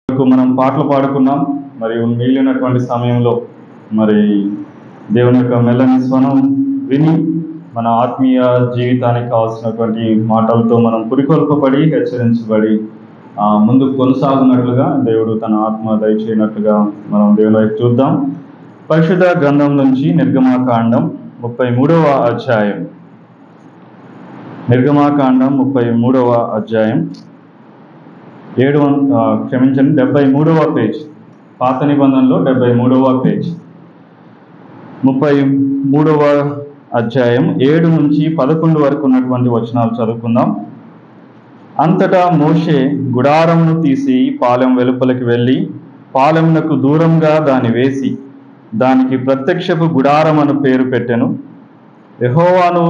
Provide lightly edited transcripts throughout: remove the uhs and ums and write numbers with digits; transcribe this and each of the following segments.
మనం పాటలు పాడుకున్నాం. మరియు మిగిలినటువంటి సమయంలో మరి దేవుని యొక్క మెల్లని స్వరం విని మన ఆత్మీయ జీవితానికి కావాల్సినటువంటి మాటలతో మనం పురికొల్పబడి హెచ్చరించబడి ముందుకు కొనసాగునట్లుగా దేవుడు తన ఆత్మ దయచేయనట్లుగా మనం దేవుని వైపు చూద్దాం. పరిశుద్ధ గ్రంథం నుంచి నిర్గమాకాండం 33వ అధ్యాయం. నిర్గమాకాండం 33వ అధ్యాయం 73వ పేజ్. పాత నిబంధనలో 73వ పేజ్. 33వ అధ్యాయం 7 నుంచి 11 వరకు ఉన్నటువంటి వచనాలు చదువుకుందాం. అంతటా మోషే గుడారమును తీసి పాలెం వెలుపలికి వెళ్ళి పాలెమునకు దూరంగా దాన్ని వేసి దానికి ప్రత్యక్షపు గుడారం అను పేరు పెట్టెను. యెహోవాను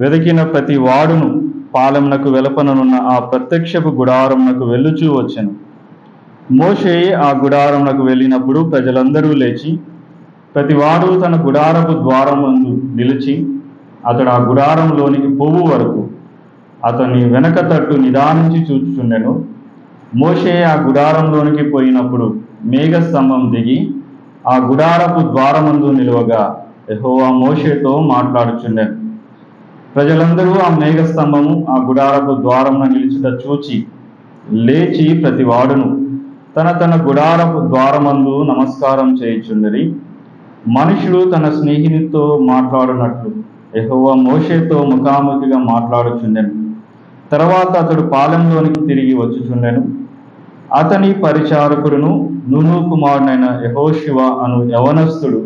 వెదికిన ప్రతి వాడును పాలెమునకు వెలుపలనున్న ఆ ప్రత్యక్షపు గుడారమునకు వెళ్ళుచూ వచ్చెను. మోషే ఆ గుడారమునకు వెళ్ళినప్పుడు ప్రజలందరూ లేచి ప్రతివాడు తన గుడారపు ద్వారమందు నిలిచి అతడు ఆ గుడారంలోనికి పోవు వరకు అతని వెనక తట్టు నిదానించి చూచుచుండెను. మోషే ఆ గుడారంలోనికి పోయినప్పుడు మేఘస్తంభం దిగి ఆ గుడారపు ద్వారమందు నిలువగా యెహోవా మోషేతో మాట్లాడుచుండెను. ప్రజలందరూ ఆ మేఘస్తంభము ఆ గుడారపు ద్వారమున నిలిచుట చూచి లేచి ప్రతివాడును తన తన గుడారపు ద్వారమందు నమస్కారం చేయుచుండిరి. మనుషుడు తన స్నేహితునితో మాట్లాడునట్లు యెహోవా మోషేతో ముఖాముఖిగా మాట్లాడుచుండెను. తర్వాత అతడు పాలెంలోనికి తిరిగి వచ్చుచుండెను. అతని పరిచారకుడును నూను కుమారుడైన యెహోషువ అను యవనస్తుడు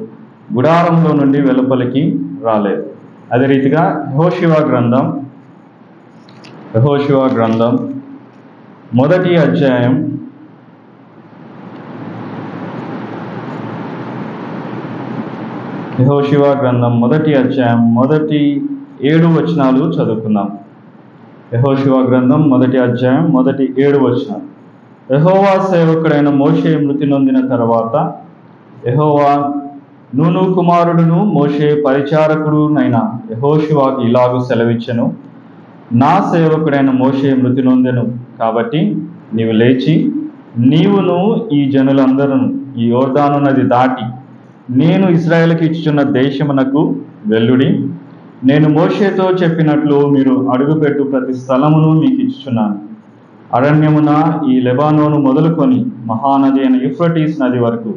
గుడారంలో నుండి వెలుపలికి రాలేదు. అదే రీతిగా యెహోషువ గ్రంథం మొదటి అధ్యాయం 7 వచనాలు చదువుకుందాం. యెహోషువ గ్రంథం మొదటి అధ్యాయం మొదటి 7 వచనాలు. యెహోవా సేవకుడైన మోషే మృతి నొందిన తర్వాత యెహోవా నూను కుమారుడును మోషే పరిచారకుడునైన యెహోషువకు ఇలాగు సెలవిచ్చెను. నా సేవకుడైన మోషే మృతి నొందెను కాబట్టి నీవు లేచి నీవును ఈ జనులందరూ ఈ యోర్దాను నది దాటి నేను ఇశ్రాయేలుకి ఇచ్చుచున్న దేశమునకు వెళ్ళుడి. నేను మోషేతో చెప్పినట్లు మీరు అడుగుపెట్టు ప్రతి స్థలమును మీకు ఇచ్చుచున్నాను. అరణ్యమున ఈ లెబానోను మొదలుకొని మహానది అయిన యూఫ్రటీస్ నది వరకు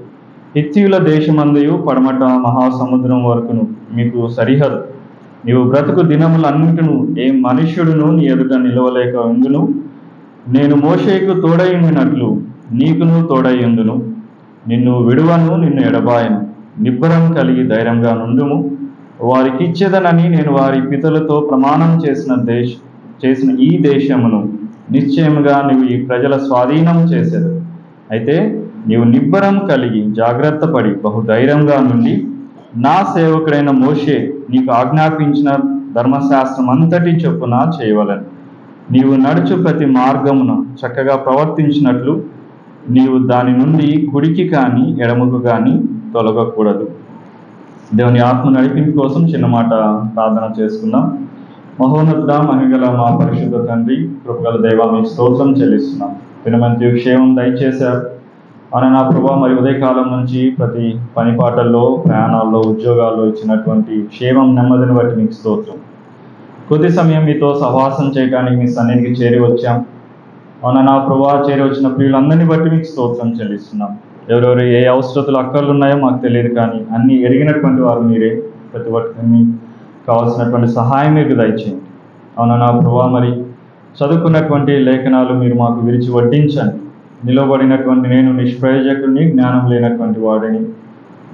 హిత్తీయుల దేశమందయు పడమట మహాసముద్రం వరకును మీకు సరిహద్దు. నీవు బ్రతుకు దినములన్నిటిను ఏ మనుష్యుడును నీ ఎదుట నిలవలేక ఉండును. నేను మోషేకు తోడైండినట్లు నీకును తోడైందును. నిన్ను విడువను, నిన్ను ఎడబాయను. నిబ్బరం కలిగి ధైర్యంగా నుండుము. వారికిచ్చేదనని నేను వారి పితలతో ప్రమాణం చేసిన ఈ దేశమును నిశ్చయముగా నీవు ఈ ప్రజల స్వాధీనం చేసేదు. అయితే నీవు నిబ్బరం కలిగి జాగ్రత్త పడి బహుధైర్యంగా నుండి నా సేవకుడైన మోషే నీకు ఆజ్ఞాపించిన ధర్మశాస్త్రం అంతటి చొప్పున చేయవలెను. నీవు నడుచు ప్రతి మార్గమున చక్కగా ప్రవర్తించినట్లు నీవు దాని నుండి కుడికి కానీ ఎడమకు కానీ తొలగకూడదు. దేవుని ఆత్మ నడిపింపు కోసం చిన్న మాట ప్రార్థన చేసుకుందాం. మహోన్నతుడా, మహిమగల మా పరిశుద్ధ తండ్రి, కృపగల దేవా, మీకు స్తోత్రం చెల్లిస్తున్నాం. వినమంతి క్షేమం దయచేశారు అని నా ప్రభా. మరి ఉదయకాలం నుంచి ప్రతి పనిపాటల్లో, ప్రయాణాల్లో, ఉద్యోగాల్లో ఇచ్చినటువంటి క్షేమం నెమ్మదిని బట్టి మీకు స్తోత్రం. కొద్ది సమయం మీతో సహవాసం చేయడానికి మీ సన్నిధికి చేరి వచ్చాం. అవునా నా ప్రభా, చేరి వచ్చిన ప్రియులందరినీ బట్టి మీకు స్తోత్రం చెల్లిస్తున్నాం. ఎవరెవరు ఏ అవసరతలు అక్కర్లు ఉన్నాయో మాకు తెలియదు, కానీ అన్నీ ఎరిగినటువంటి వారు మీరే. ప్రతి ఒక్కరిని కావాల్సినటువంటి సహాయం మీకు దయచేయండి. అవునా నా ప్రభా, మరి చదువుకున్నటువంటి లేఖనాలు మీరు మాకు విరిచి వడ్డించండి. నిలబడినటువంటి నేను నిష్ప్రయోజకుడిని, జ్ఞానం లేనటువంటి వాడిని.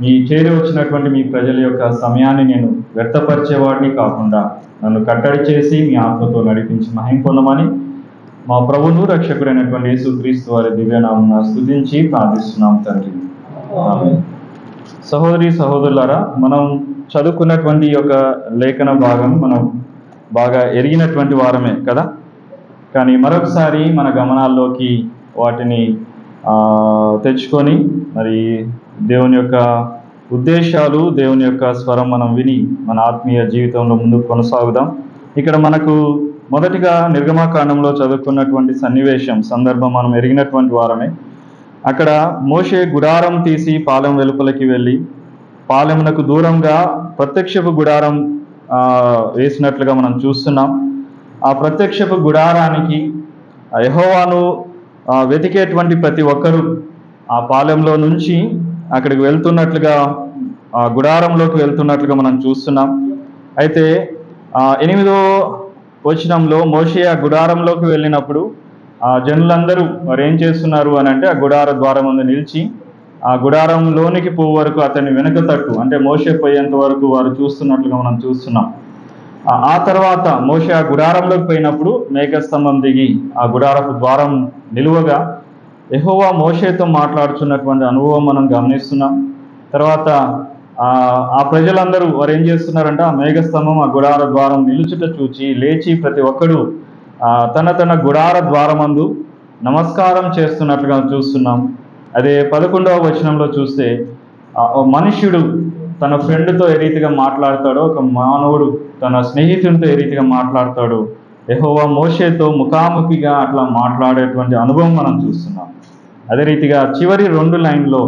మీ చేరి వచ్చినటువంటి మీ ప్రజల యొక్క సమయాన్ని నేను వ్యర్థపరిచేవాడిని కాకుండా నన్ను కట్టడి చేసి మీ ఆత్మతో నడిపించి మహిమ పొందమని మా ప్రభువును రక్షకుడైనటువంటి యేసుక్రీస్తు వారి దివ్యనామమున స్తుతించి ప్రార్థిస్తున్నాం తండ్రి. సహోదరి సహోదరులారా, మనం చదువుకున్నటువంటి యొక్క లేఖన భాగం మనం బాగా ఎరిగినటువంటి వారమే కదా. కానీ మరొకసారి మన గమనాల్లోకి వాటిని తెచ్చుకొని మరి దేవుని యొక్క ఉద్దేశాలు, దేవుని యొక్క స్వరం మనం విని మన ఆత్మీయ జీవితంలో ముందుకు కొనసాగుదాం. ఇక్కడ మనకు మొదటిగా నిర్గమాకాండంలో చదువుకున్నటువంటి సందర్భం మనం ఎరిగినటువంటి వారమే. అక్కడ మోషే గుడారం తీసి పాలెం వెలుపలికి వెళ్ళి పాలెమునకు దూరంగా ప్రత్యక్షపు గుడారం వేసినట్లుగా మనం చూస్తున్నాం. ఆ ప్రత్యక్షపు గుడారానికి యెహోవాను వెతికేటువంటి ప్రతి ఒక్కరూ ఆ పాలెంలో నుంచి అక్కడికి వెళ్తున్నట్లుగా, ఆ గుడారంలోకి వెళ్తున్నట్లుగా మనం చూస్తున్నాం. అయితే 8వ వచనంలో మోషే ఆ గుడారంలోకి వెళ్ళినప్పుడు ఆ జనులందరూ వారు ఏం చేస్తున్నారు అని అంటే, ఆ గుడార ద్వారం ముందు నిలిచి ఆ గుడారంలోనికి పోయే వరకు అతని వెనుక తట్టు, అంటే మోషే పోయేంత వరకు వారు చూస్తున్నట్లుగా మనం చూస్తున్నాం. ఆ తర్వాత మోషే ఆ గుడారంలోకి పోయినప్పుడు మేఘస్తంభం దిగి ఆ గుడారపు ద్వారం నిలువగా యెహోవా మోషేతో మాట్లాడుతున్నటువంటి అనుభవం మనం గమనిస్తున్నాం. తర్వాత ఆ ప్రజలందరూ వారు ఏం చేస్తున్నారంటే, ఆ మేఘస్తంభం ఆ గుడార ద్వారం నిలుచుట చూచి లేచి ప్రతి ఒక్కడు తన తన గుడార ద్వారమందు నమస్కారం చేస్తున్నట్లుగా చూస్తున్నాం. అదే 11వ వచనంలో చూస్తే మనుష్యుడు తన ఫ్రెండ్తో ఏ రీతిగా మాట్లాడతాడో, ఒక మానవుడు తన స్నేహితునితో ఏ రీతిగా మాట్లాడతాడో, యెహోవా మోషేతో ముఖాముఖిగా అట్లా మాట్లాడేటువంటి అనుభవం మనం చూస్తున్నాం. అదే రీతిగా చివరి 2 లైన్లో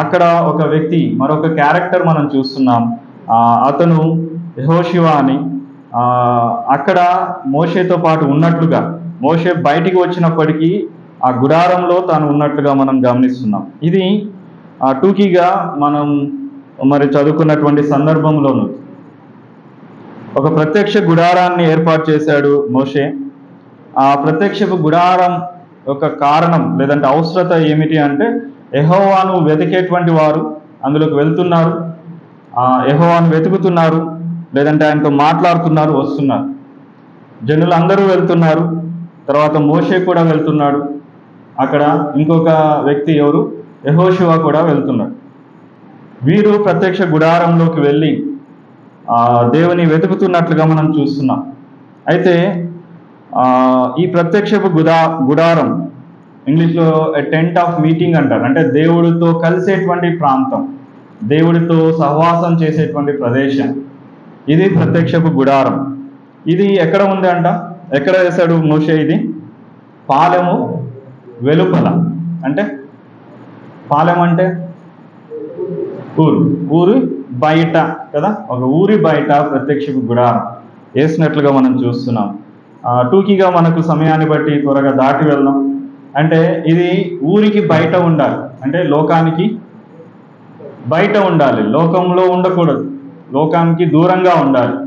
అక్కడ ఒక వ్యక్తి, మరొక క్యారెక్టర్ మనం చూస్తున్నాం. అతను యెహోషువ అని. అక్కడ మోషేతో పాటు ఉన్నట్లుగా, మోషే బయటికి వచ్చినప్పటికీ ఆ గుడారంలో తాను ఉన్నట్లుగా మనం గమనిస్తున్నాం. ఇది టూకీగా మనం మరి చదువుకున్నటువంటి సందర్భంలోను ఒక ప్రత్యక్ష గుడారాన్ని ఏర్పాటు చేశాడు మోషే. ఆ ప్రత్యక్షపు గుడారం యొక్క కారణం లేదంటే అవసరత ఏమిటి అంటే, యెహోవాను వెతికేటువంటి వారు అందులోకి వెళ్తున్నారు, యెహోవాను వెతుకుతున్నారు, లేదంటే ఆయనతో మాట్లాడుతున్నారు, వస్తున్నారు. జనులందరూ వెళ్తున్నారు, తర్వాత మోషే కూడా వెళ్తున్నాడు. అక్కడ ఇంకొక వ్యక్తి ఎవరు, యెహోషువ కూడా వెళ్తున్నాడు. వీరు ప్రత్యక్ష గుడారంలోకి వెళ్ళి దేవుని వెతుకుతున్నట్లుగా మనం చూస్తున్నాం. అయితే ఈ ప్రత్యక్షపు గుడారం ఇంగ్లీష్లో టెంట్ ఆఫ్ మీటింగ్ అంటారు. అంటే దేవుడితో కలిసేటువంటి ప్రాంతం, దేవుడితో సహవాసం చేసేటువంటి ప్రదేశం, ఇది ప్రత్యక్షపు గుడారం. ఇది ఎక్కడ ఉంది అంట, ఎక్కడ వేశాడు మోషే? ఇది పాలెము వెలుపల. అంటే పాలెం అంటే ఊరు బయట కదా, ఒక ఊరి బయట ప్రత్యక్షపు గుడారం వేసినట్లుగా మనం చూస్తున్నాం. టూకీగా మనకు సమయాన్ని బట్టి త్వరగా దాటి వెళ్దాం. అంటే ఇది ఊరికి బయట ఉండాలి, అంటే లోకానికి బయట ఉండాలి, లోకంలో ఉండకూడదు, లోకానికి దూరంగా ఉండాలి.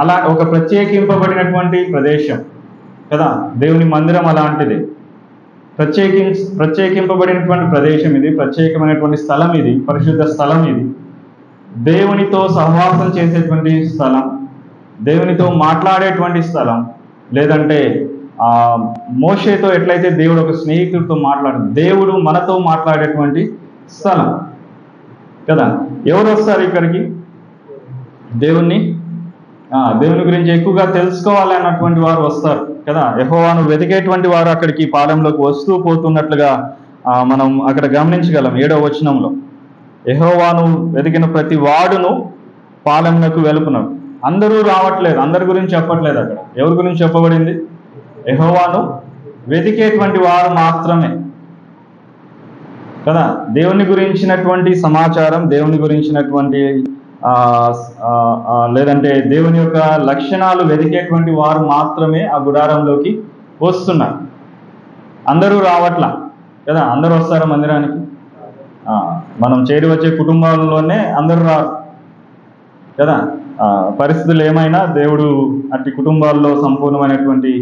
అలా ఒక ప్రత్యేకింపబడినటువంటి ప్రదేశం కదా, దేవుని మందిరం అలాంటిది. ప్రత్యేకింపబడినటువంటి ప్రదేశం ఇది, ప్రత్యేకమైనటువంటి స్థలం ఇది, పరిశుద్ధ స్థలం ఇది. దేవునితో సహవాసం చేసేటువంటి స్థలం, దేవునితో మాట్లాడేటువంటి స్థలం, లేదంటే మోషేతో ఎట్లయితే దేవుడు ఒక స్నేహితుడితో దేవుడు మనతో మాట్లాడేటువంటి స్థలం కదా. ఎవరు వస్తారు ఇక్కడికి? దేవుని గురించి ఎక్కువగా తెలుసుకోవాలి అన్నటువంటి వారు వస్తారు కదా. యెహోవాను వెతికేటువంటి వారు అక్కడికి పాలెంలోకి వస్తూ పోతున్నట్లుగా మనం అక్కడ గమనించగలం. 7వ వచనంలో యెహోవాను వెతికిన ప్రతి వాడును పాలెంలోకి వెలుపున్నాడు. అందరూ రావట్లేదు, అందరి గురించి చెప్పట్లేదు. అక్కడ ఎవరి గురించి చెప్పబడింది? యెహోవాను వెతికేటువంటి వారు మాత్రమే కదా. దేవుని గురించినటువంటి సమాచారం, దేవుని గురించినటువంటి లేదంటే దేవుని యొక్క లక్షణాలు వెతికేటువంటి వారు మాత్రమే ఆ గుడారంలోకి వస్తున్నారు. అందరూ రావట్లా కదా. అందరూ వస్తారా మందిరానికి? మనం చేరి వచ్చే కుటుంబాల్లోనే అందరూ రారు కదా. పరిస్థితులు ఏమైనా దేవుడు అట్టి కుటుంబాల్లో సంపూర్ణమైనటువంటి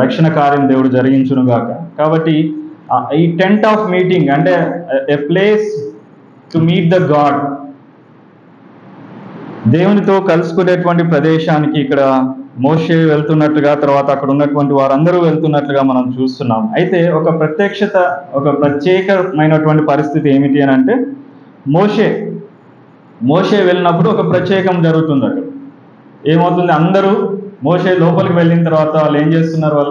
రక్షణ కార్యం దేవుడు జరిగించునుగాక. కాబట్టి ఈ టెంట్ ఆఫ్ మీటింగ్ అంటే a place to meet the God, దేవునితో కలుసుకునేటువంటి ప్రదేశానికి ఇక్కడ మోషే వెళ్తున్నట్లుగా, తర్వాత అక్కడ ఉన్నటువంటి వారందరూ వెళ్తున్నట్లుగా మనం చూస్తున్నాం. అయితే ఒక ప్రత్యేకమైనటువంటి పరిస్థితి ఏమిటి అని అంటే, మోషే వెళ్ళినప్పుడు ఒక ప్రత్యేకం జరుగుతుంది. అక్కడ ఏమవుతుంది? అందరూ మోషే లోపలికి వెళ్ళిన తర్వాత వాళ్ళు ఏం చేస్తున్నారు?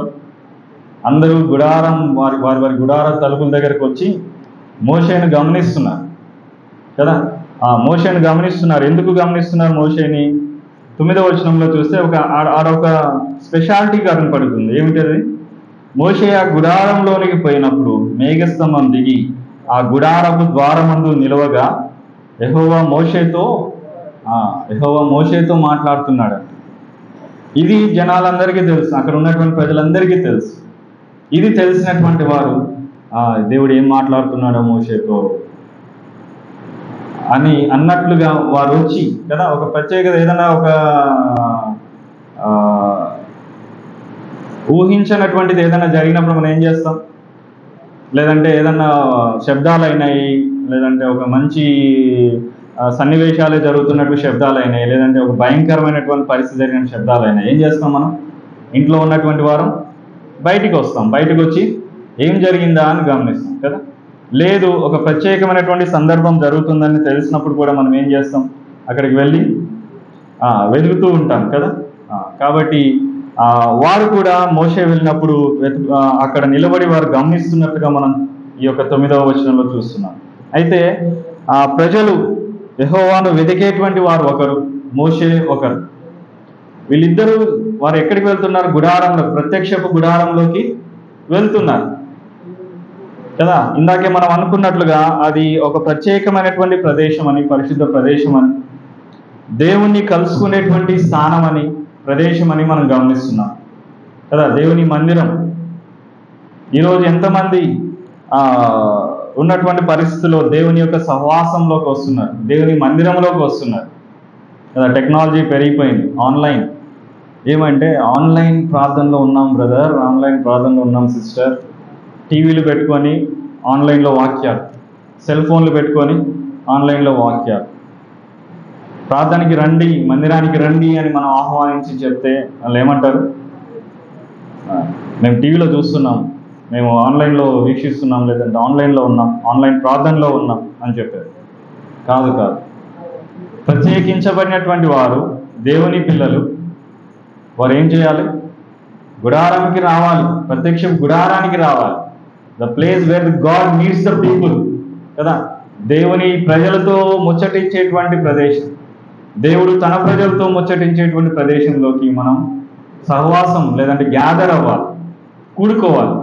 అందరూ గుడారం వారి గుడార తలుపుల దగ్గరకు వచ్చి మోషేను గమనిస్తున్నారు కదా. మోషేను గమనిస్తున్నారు. ఎందుకు గమనిస్తున్నారు మోషేని? 9వ వచనంలో చూస్తే ఆడొక స్పెషాలిటీ కనపడుతుంది. ఏమిటది? మోషే ఆ గుడారంలోనికి పోయినప్పుడు మేఘస్తంభం దిగి ఆ గుడారపు ద్వారమందు నిలవగా యెహోవా మోషేతో మాట్లాడుతున్నాడు. ఇది జనాలందరికీ తెలుసు, అక్కడ ఉన్నటువంటి ప్రజలందరికీ తెలుసు. ఇది తెలిసినటువంటి వారు దేవుడు ఏం మాట్లాడుతున్నాడో మోషేతో అని అన్నట్లుగా వారు వచ్చి కదా, ఒక ప్రత్యేకత ఏదైనా ఒక ఊహించినటువంటిది ఏదైనా జరిగినప్పుడు మనం ఏం చేస్తాం? లేదంటే ఏదన్నా శబ్దాలు అయినాయి, లేదంటే ఒక మంచి సన్నివేశాలే జరుగుతున్నట్టు శబ్దాలు అయినాయి, లేదంటే ఒక భయంకరమైనటువంటి పరిస్థితి జరిగిన శబ్దాలు అయినాయి, ఏం చేస్తాం మనం? ఇంట్లో ఉన్నటువంటి వారు బయటికి వస్తాం. బయటకు వచ్చి ఏం జరిగిందా అని గమనిస్తాం కదా. లేదు, ఒక ప్రత్యేకమైనటువంటి సందర్భం జరుగుతుందని తెలిసినప్పుడు కూడా మనం ఏం చేస్తాం? అక్కడికి వెళ్ళి వెతుకుతూ ఉంటాం కదా. కాబట్టి వారు కూడా మోషే వెళ్ళినప్పుడు అక్కడ నిలబడి వారు గమనిస్తున్నట్టుగా మనం ఈ యొక్క 9వ వచనంలో చూస్తున్నాం. అయితే ఆ ప్రజలు యెహోవాను వెతికేటువంటి వారు ఒకరు, మోషే ఒకరు. వీళ్ళిద్దరూ వారు ఎక్కడికి వెళ్తున్నారు? గుడారంలో, ప్రత్యక్షపు గుడారంలోకి వెళ్తున్నారు కదా. ఇందాకే మనం అనుకున్నట్లుగా అది ఒక ప్రత్యేకమైనటువంటి ప్రదేశం అని, పరిశుద్ధ ప్రదేశం అని, దేవుణ్ణి కలుసుకునేటువంటి స్థానం అని, ప్రదేశం అని మనం గమనిస్తున్నాం కదా. దేవుని మందిరం. ఈరోజు ఎంతమంది ఉన్నటువంటి పరిస్థితుల్లో దేవుని యొక్క సహవాసంలోకి వస్తున్నారు, దేవుని మందిరంలోకి వస్తున్నారు కదా. టెక్నాలజీ పెరిగిపోయింది, ఆన్లైన్. ఏమంటే ఆన్లైన్ ప్రార్థనలో ఉన్నాం బ్రదర్, ఆన్లైన్ ప్రార్థనలో ఉన్నాం సిస్టర్. టీవీలు పెట్టుకొని ఆన్లైన్లో వాక్యాలు, సెల్ ఫోన్లు పెట్టుకొని ఆన్లైన్లో వాక్యాలు. ప్రార్థనకి రండి, మందిరానికి రండి అని మనం ఆహ్వానించి చెప్తే వాళ్ళు ఏమంటారు? మేము టీవీలో చూస్తున్నాం, మేము ఆన్లైన్లో వీక్షిస్తున్నాం, లేదంటే ఆన్లైన్లో ఉన్నాం, ఆన్లైన్ ప్రార్థనలో ఉన్నాం అని చెప్పారు. కాదు. ప్రత్యేకించబడినటువంటి వారు, దేవుని పిల్లలు, వారు ఏం చేయాలి? గుడారానికి రావాలి, ప్రత్యక్ష గుడారానికి రావాలి. The place where God meets the people కదా. దేవుని ప్రజలతో ముచ్చటించేటువంటి ప్రదేశం, దేవుడు తన ప్రజలతో ముచ్చటించేటువంటి ప్రదేశంలోకి మనం సహవాసం లేదంటే గ్యాదర్ అవ్వాలి, కూడుకోవాలి.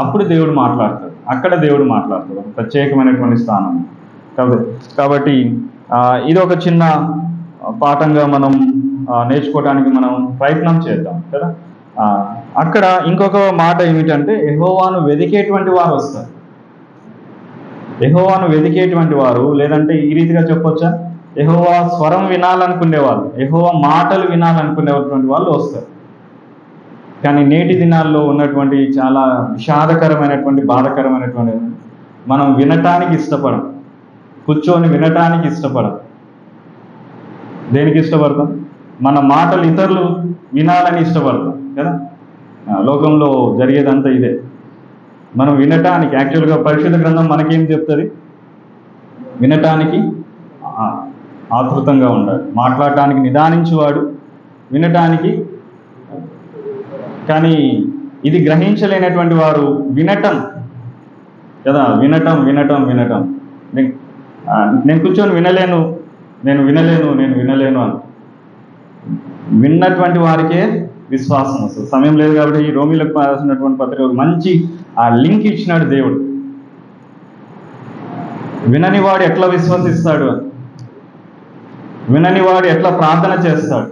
అప్పుడు దేవుడు మాట్లాడతాడు, అక్కడ దేవుడు మాట్లాడతాడు, ప్రత్యేకమైనటువంటి స్థానం. కాబట్టి ఇది ఒక చిన్న పాఠంగా మనం నేర్చుకోవడానికి మనం ప్రయత్నం చేద్దాం కదా. అక్కడ ఇంకొక మాట ఏమిటంటే యెహోవాను వెదికేటువంటి వారు వస్తారు. యెహోవాను వెదికేటువంటి వారు, లేదంటే ఈ రీతిగా చెప్పొచ్చా, యెహోవా స్వరం వినాలనుకునేవాళ్ళు, యెహోవా మాటలు వినాలనుకునేటువంటి వాళ్ళు వస్తారు. కానీ నేటి దినాల్లో ఉన్నటువంటి చాలా విషాదకరమైనటువంటి, బాధకరమైనటువంటి, మనం వినటానికి ఇష్టపడం, కూర్చొని వినటానికి ఇష్టపడం. దేనికి ఇష్టపడతాం? మన మాటలు ఇతరులు వినాలని ఇష్టపడతాం కదా. లోకంలో జరిగేదంతా ఇదే. మనం వినటానికి, యాక్చువల్గా పరిశుద్ధ గ్రంథం మనకేం చెప్తుంది? వినటానికి ఆతృతంగా ఉండాలి, మాట్లాడటానికి నిదానించేవాడు, వినటానికి. కానీ ఇది గ్రహించలేనటువంటి వారు వినటం కదా, వినటం. నేను కూర్చొని వినలేను అని విన్నటువంటి వారికే విశ్వాసం వస్తుంది. సమయం లేదు కాబట్టి ఈ రోమిలకు రాసినటువంటి పత్రిక మంచి లింక్ ఇచ్చినాడు దేవుడు. వినని వాడు ఎట్లా విశ్వసిస్తాడు, వినని వాడు ఎట్లా ప్రార్థన చేస్తాడు,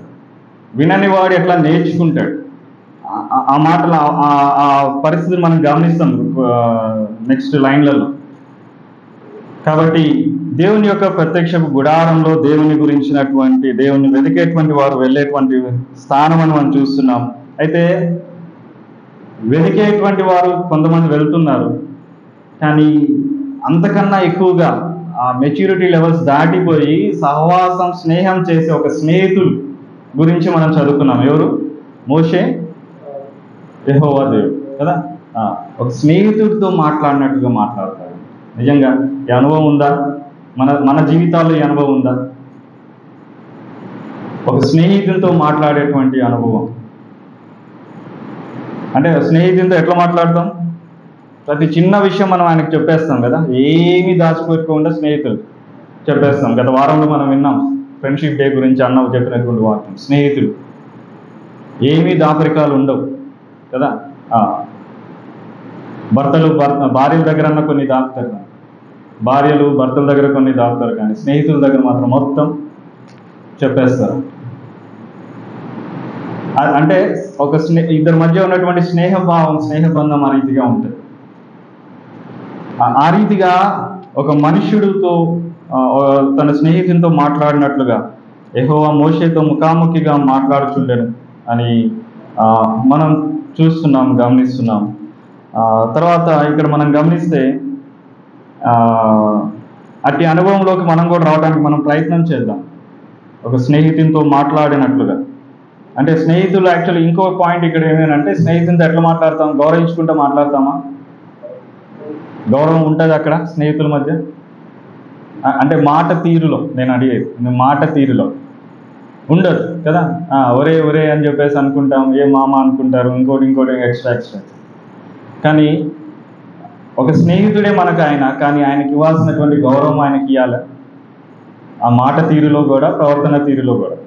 వినని వాడు ఎట్లా నేర్చుకుంటాడు. ఆ మాటలు, ఆ పరిస్థితిని మనం గమనిస్తాం నెక్స్ట్ లైన్లలో. కాబట్టి దేవుని యొక్క ప్రత్యక్ష గుడారంలో దేవుని గురించినటువంటి, దేవుని వెతికేటువంటి వారు వెళ్ళేటువంటి స్థానం అని మనం చూస్తున్నాం. అయితే వెతికేటువంటి వారు కొంతమంది వెళ్తున్నారు, కానీ అంతకన్నా ఎక్కువగా ఆ మెచ్యూరిటీ లెవెల్స్ దాటిపోయి సహవాసం, స్నేహం చేసే ఒక స్నేహితులు గురించి మనం చదువుకున్నాం. ఎవరు? మోషే, యెహోవా దేవుడు కదా. ఒక స్నేహితుడితో మాట్లాడినట్టుగా మాట్లాడతాడు. నిజంగా ఈ అనుభవం ఉందా? మన జీవితాల్లో ఈ అనుభవం ఉందా? ఒక స్నేహితుడితో మాట్లాడేటువంటి అనుభవం. అంటే స్నేహితుడితో ఎట్లా మాట్లాడతాం? ప్రతి చిన్న విషయం మనం ఆయనకు చెప్పేస్తాం కదా, ఏమీ దాచిపెట్టుకోకుండా స్నేహితులు చెప్పేస్తాం. గత వారంలో మనం విన్నాం, ఫ్రెండ్షిప్ డే గురించి అన్న చెప్పినటువంటి వాక్యం. స్నేహితులు ఏమీ దాపరికాలు ఉండవు కదా. భార్యల దగ్గర అన్న కొన్ని దాపుతారు, భార్యలు భర్తల దగ్గర కొన్ని దాపుతారు, కానీ స్నేహితుల దగ్గర మాత్రం మొత్తం చెప్పేస్తారు. అంటే ఒక ఇద్దరి మధ్య ఉన్నటువంటి స్నేహభావం, స్నేహబంధం ఆ రీతిగా ఉంటుంది. ఆ రీతిగా ఒక మనుష్యుడితో తన స్నేహితునితో మాట్లాడినట్లుగా యెహోవా మోషేతో ముఖాముఖిగా మాట్లాడుచుండెను అని మనం చూస్తున్నాం, గమనిస్తున్నాం. తర్వాత ఇక్కడ మనం గమనిస్తే అట్టి అనుభవంలోకి మనం కూడా రావడానికి మనం ప్రయత్నం చేద్దాం, ఒక స్నేహితునితో మాట్లాడినట్లుగా. అంటే స్నేహితులు యాక్చువల్లీ ఇంకో పాయింట్ ఇక్కడ ఏమేనంటే, స్నేహితునితో ఎట్లా మాట్లాడతాం? గౌరవించుకుంటూ మాట్లాడతామా? గౌరవం ఉంటుంది అక్కడ స్నేహితుల మధ్య? అంటే మాట తీరులో నేను అడిగేది, మాట తీరులో ఉండదు కదా. ఒరే ఒరే అని చెప్పేసి అనుకుంటాం, ఏ మామ అనుకుంటారు, ఇంకోటి ఎక్స్ట్రా. కానీ ఒక స్నేహితుడే మనకు ఆయన, కానీ ఆయనకి ఇవ్వాల్సినటువంటి గౌరవం ఆయనకి ఇవ్వాలి. ఆ మాట తీరులో కూడా, ప్రవర్తన తీరులో కూడా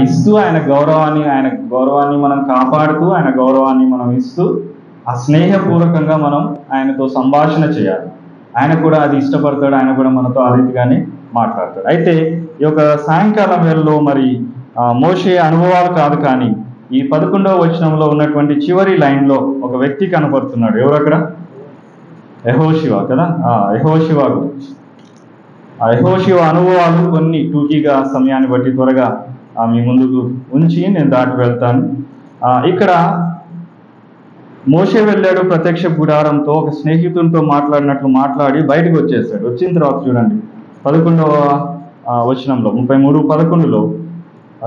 ఇస్తూ ఆయన గౌరవాన్ని మనం కాపాడుతూ, ఆయన గౌరవాన్ని మనం ఇస్తూ, ఆ స్నేహపూర్వకంగా మనం ఆయనతో సంభాషణ చేయాలి. ఆయన కూడా అది ఇష్టపడతాడు, ఆయన కూడా మనతో ఆ రీతిగానే మాట్లాడతాడు. అయితే ఈ యొక్క సాయంకాలం వేళలో మరి మోషే అనుభవాలు కాదు, కానీ ఈ 11వ వచనంలో ఉన్నటువంటి చివరి లైన్లో ఒక వ్యక్తి కనపడుతున్నాడు. ఎవరు అక్కడ? యెహోషువ కదా. యెహోషువ గురించి, ఆ యెహోషువ అనుభవాలు కొన్ని టూకీగా సమయాన్ని బట్టి త్వరగా మీ ముందుకు ఉంచి నేను దాటి వెళ్తాను. ఇక్కడ మోషే వెళ్ళాడు ప్రత్యక్ష గుడారంతో, ఒక స్నేహితునితో మాట్లాడినట్లు మాట్లాడి బయటకు వచ్చేసాడు. వచ్చిన తర్వాత చూడండి 11వ వచనంలో 33:11లో